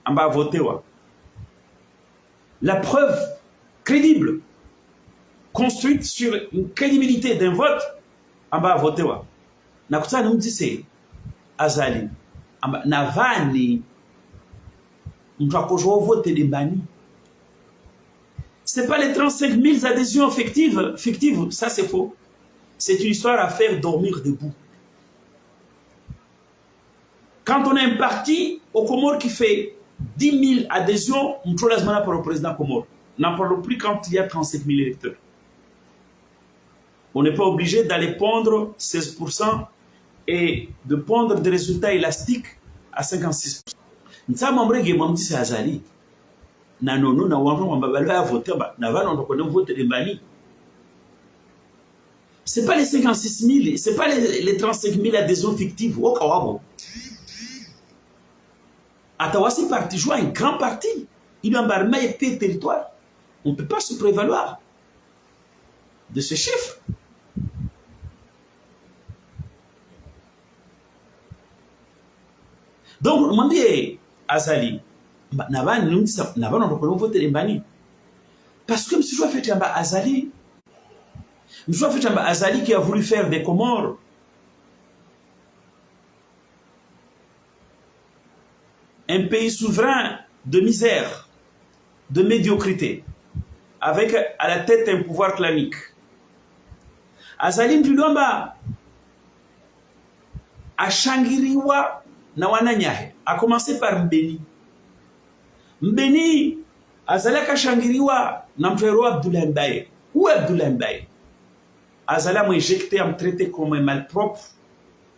en bas voté. La preuve crédible, construite sur une crédibilité d'un vote, en bas voté. Nakuta nous dit c'est Azali, Navani, c'est pas les 35 000 adhésions fictives, ça c'est faux. C'est une histoire à faire dormir debout. Quand on a un parti au Comore qui fait 10 000 adhésions, on trouve la semaine pour le président Comore. N'en parlons plus quand il y a 37 000 électeurs. On n'est pas obligé d'aller pondre 16% et de pondre des résultats élastiques à 56%. Ce n'est pas les 56 000, ce n'est pas les 35 000 adhésions fictives. Atawasi parti joue un grand parti. Il a un meilleur territoire. On ne peut pas se prévaloir de ce chiffre. Donc, on dit Azali, parce que M. Jouafetamba Azali, Azali qui a voulu faire des Comores un pays souverain de misère, de médiocrité, avec à la tête un pouvoir clanique. Azali Mdulomba a Shangiriwa na Wananyahe, a commencé par Mbeni. Mbeni, Azali a Shangiriwa na Mfero Abdoulaye Mbaye. Où est Abdoulaye Mbaye? Azali m'a éjecté, à me traiter comme un malpropre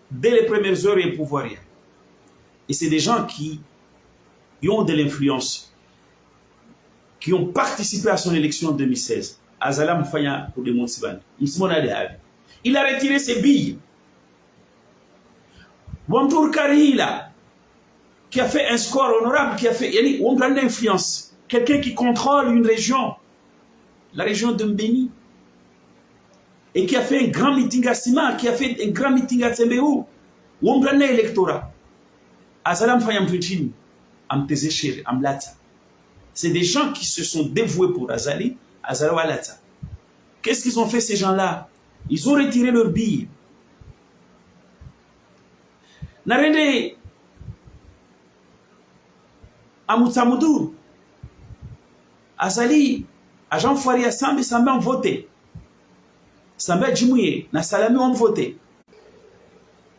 dès les premières heures et pouvoir. Et c'est des gens qui ont de l'influence, qui ont participé à son élection en 2016. Azala Mfanya pour le Monsiban. Il a retiré ses billes. Wamtour Karila, qui a fait un score honorable, qui a fait on prend l'influence. Quelqu'un qui contrôle une région, la région de Mbeni, et qui a fait un grand meeting à Sima, qui a fait un grand meeting à Tsembéou, on prend l'électorat. Azala Mfanya Mfutini. C'est des gens qui se sont dévoués pour Azali, Azala Walata. Qu'est-ce qu'ils ont fait ces gens-là? Ils ont retiré leurs billes. Narende Amutsamudu Azali Agent Faria Sambi Samba voté. Samba Jimouye na Salami ont voté.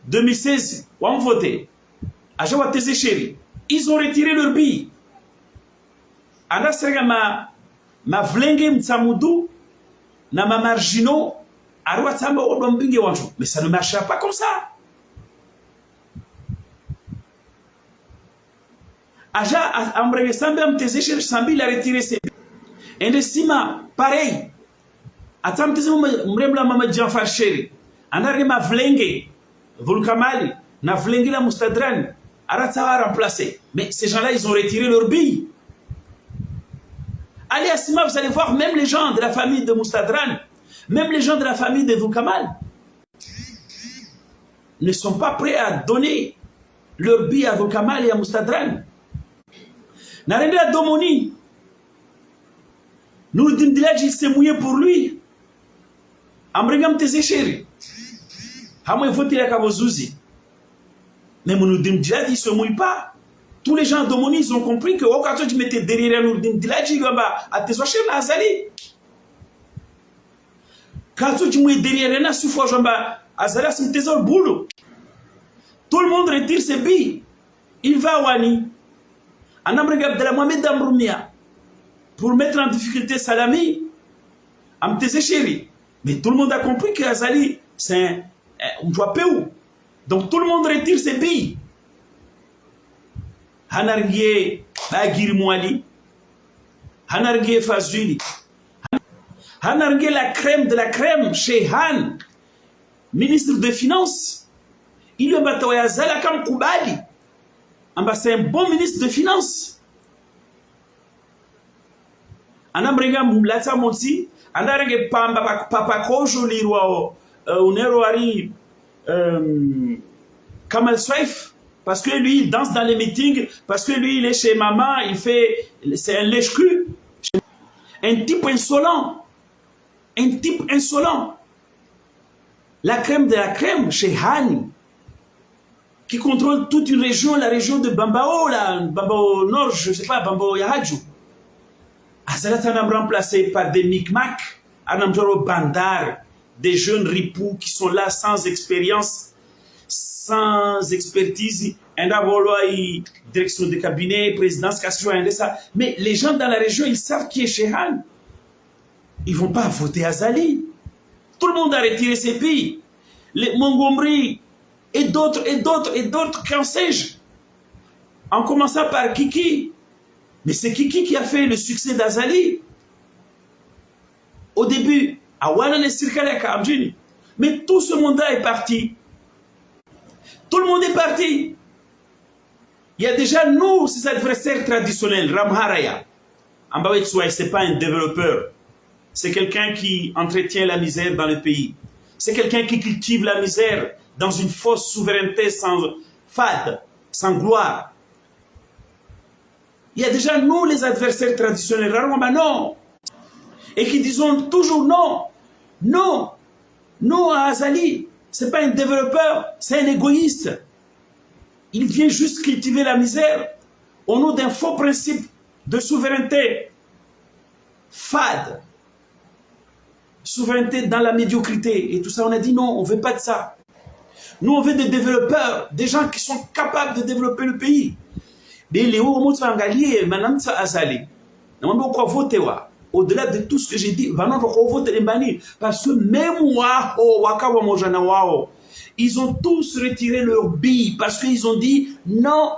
2016 ont voté. Agent Wateze Chéri. Ils ont retiré leur bille. Anda serga ma vlenge Mtsamudu na ma margino arwa Samba odombinge wanju. Mais ça ne marchera pas comme ça. Aja Ambrege Samba Mteze Chéri Sambi il a retiré ses billes. Endesima pareil. Atam Mteze Mremla Mama Janfar Chéri. Anda rema vlenge Volkamali na vlenge la Mustadran. Arata a remplacé. Mais ces gens-là, ils ont retiré leur bille. Allez à Sima, vous allez voir, même les gens de la famille de Moustadran, même les gens de la famille de Doukamal, ne sont pas prêts à donner leur bille à Doukamal et à Moustadran. Narendra Domoni, nous Dimdiladji s'est mouillé pour lui. Ambrengam Tezéchéri. Hamoué voté la Kabozouzi. Mais Mounoudine Diladji ne se mouille pas. Tous les gens de Moni, ils ont compris que quand tu mettais derrière Mounoudine Diladji, à tes oches, Azali. Quand tu mets derrière Rena, Soufou, Jamba, Azala, c'est tes boulot. Tout le monde retire ses billes. Il va à Wani. En Amrigab de la Mohamed Damroumia. Pour mettre en difficulté Salami, Amtese Chéri. Mais tout le monde a compris que Azali, c'est un Mouapéou. Donc tout le monde retire ses billes. Hanargie Bagir Mouali, Hanargie Fazuli, Hanargie la crème de la crème chez Han, ministre des Finances. Il y a Batoya Zalakam Koubali. C'est un bon ministre de Finances. Anambrega Moulata Monti, Anarege Pamba Papa Kojo Lirwao, Uneroari. Kamal Swaif, parce que lui il danse dans les meetings, parce que lui il est chez maman, il fait, c'est un lèche-cul, un type insolent, la crème de la crème chez Hani, qui contrôle toute une région, la région de Bambao, Bambao Nord, je sais pas, Bambao Yahadjou. Azalat Anam remplacé par des micmacs, Anamjoro Bandar, des jeunes ripoux qui sont là sans expérience, sans expertise, direction de cabinet, présidence, mais les gens dans la région, ils savent qui est Chehan. Ils ne vont pas voter Azali. Tout le monde a retiré ses billes. Les Montgomery et d'autres, qu'en sais-je. En commençant par Kiki. Mais c'est Kiki qui a fait le succès d'Azali. Au début, mais tout ce monde-là est parti. Tout le monde est parti. Il y a déjà nous, ces adversaires traditionnels, Ramharaya. Ambawetsouai, ce n'est pas un développeur. C'est quelqu'un qui entretient la misère dans le pays. C'est quelqu'un qui cultive la misère dans une fausse souveraineté sans fade, sans gloire. Il y a déjà nous, les adversaires traditionnels, Ramharaya, non. Et qui disons toujours non, non, non à Azali. Ce n'est pas un développeur, c'est un égoïste. Il vient juste cultiver la misère au nom d'un faux principe de souveraineté fade. Souveraineté dans la médiocrité. Et tout ça, on a dit non, on ne veut pas de ça. Nous, on veut des développeurs, des gens qui sont capables de développer le pays. Au-delà de tout ce que j'ai dit, parce que même ils ont tous retiré leur bille parce qu'ils ont dit non.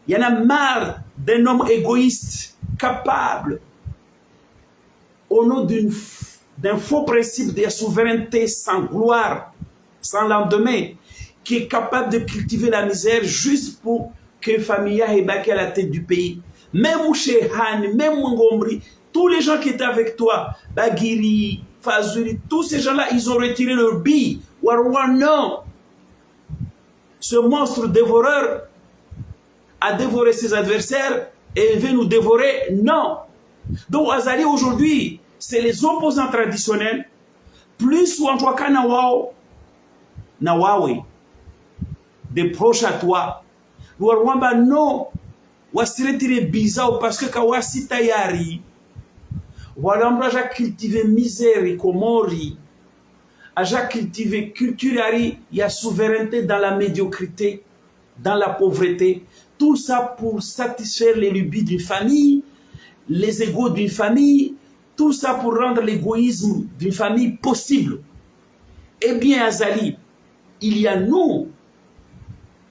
Il y en a marre d'un homme égoïste, capable, au nom d'un faux principe de la souveraineté sans gloire, sans lendemain, qui est capable de cultiver la misère juste pour que Familla ait baqué à la tête du pays. Même Chehan, même Montgomery, tous les gens qui étaient avec toi, Bagiri, Fazuli, tous ces gens-là, ils ont retiré leur bille. Warwa, non. Ce monstre dévoreur a dévoré ses adversaires et il veut nous dévorer. Non. Donc, Azali, aujourd'hui, c'est les opposants traditionnels, plus Wantwaka Nawawe, des proches à toi. Wamba non, wasiretire bizao parce que kawasi tayari. Walamba ja cultiver misère komori. Aja cultiver culture il y a souveraineté dans la médiocrité, dans la pauvreté. Tout ça pour satisfaire les lubies d'une famille, les égos d'une famille, tout ça pour rendre l'égoïsme d'une famille possible. Eh bien, Azali, il y a nous,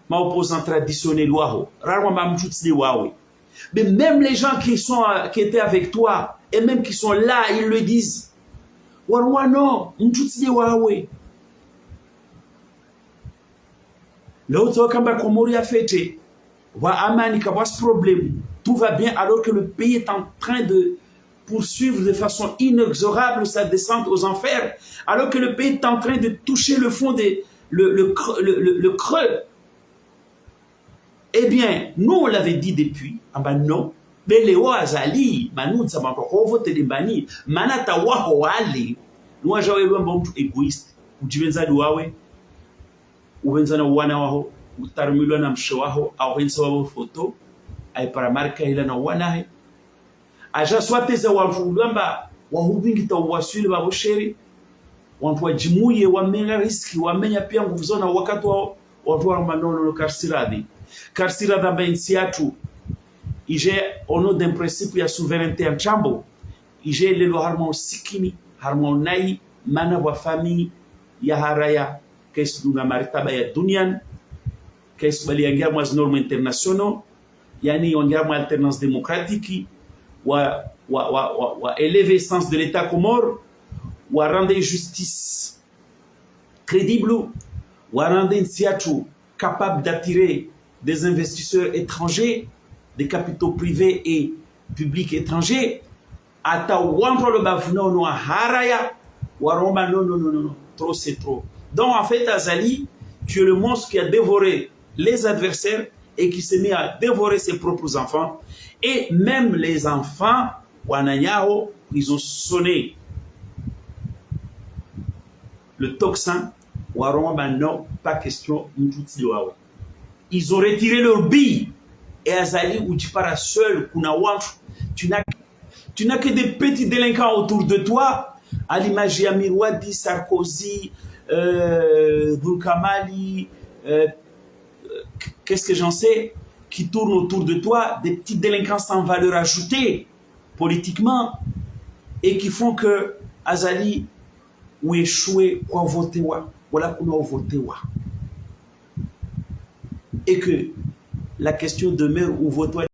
ma opposant traditionnel, mais même les gens qui étaient avec toi, et même qui sont là, ils le disent. Non, l'autre kamba komori a fêté, wa amani kawas problème, tout va bien alors que le pays est en train de poursuivre de façon inexorable sa descente aux enfers, alors que le pays est en train de toucher le fond le creux. Eh bien, nous on l'avait dit depuis, ah ben non, mais les Azali, nous ça m'a pas voté les bani, manata waho wali, nous j'avais un bon égoïste, ou tu viens à l'ouawe, ou viens à wana waho, ou tarmilo na mshawaho, au viens à photo, ay para marca ila na wana he. Aja swate za wafulamba wahubingi ta waswili babo sheri wantu wajimuye wamenya riski wamenya pia nguvu zao na wakati wao watu wa manono karsiradi bensiatu ije ono d'un principe ya souveraineté en chambo ije lelo harmo sikini harmo nai mana wa famille ya haraya kesu na maritaba ya dunian kesu bali yangia mwa normes internationaux yani yangia mwa alternance démocratique wa élever sens de l'état comore wa rendre justice crédible wa rendre siatu capable d'attirer des investisseurs étrangers, des capitaux privés et publics étrangers. Ata wantro le bavno no haraya waroma non, trop c'est trop. Donc en fait Azali, tu es le monstre qui a dévoré les adversaires et qui s'est mis à dévorer ses propres enfants. Et même les enfants, Wananyao, ils ont sonné le tocsin. Waroma non, pas question. Ils ont retiré leur bille. Et Azali, où tu pars seul, tu n'as que des petits délinquants autour de toi. À l'image Yamirwadi, Sarkozy, Vulkamali, qu'est-ce que j'en sais, qui tournent autour de toi, des petits délinquants sans valeur ajoutée politiquement, et qui font que Azali ou échoué, quoi voter, voilà qu'on a voté. Et que la question demeure où voter.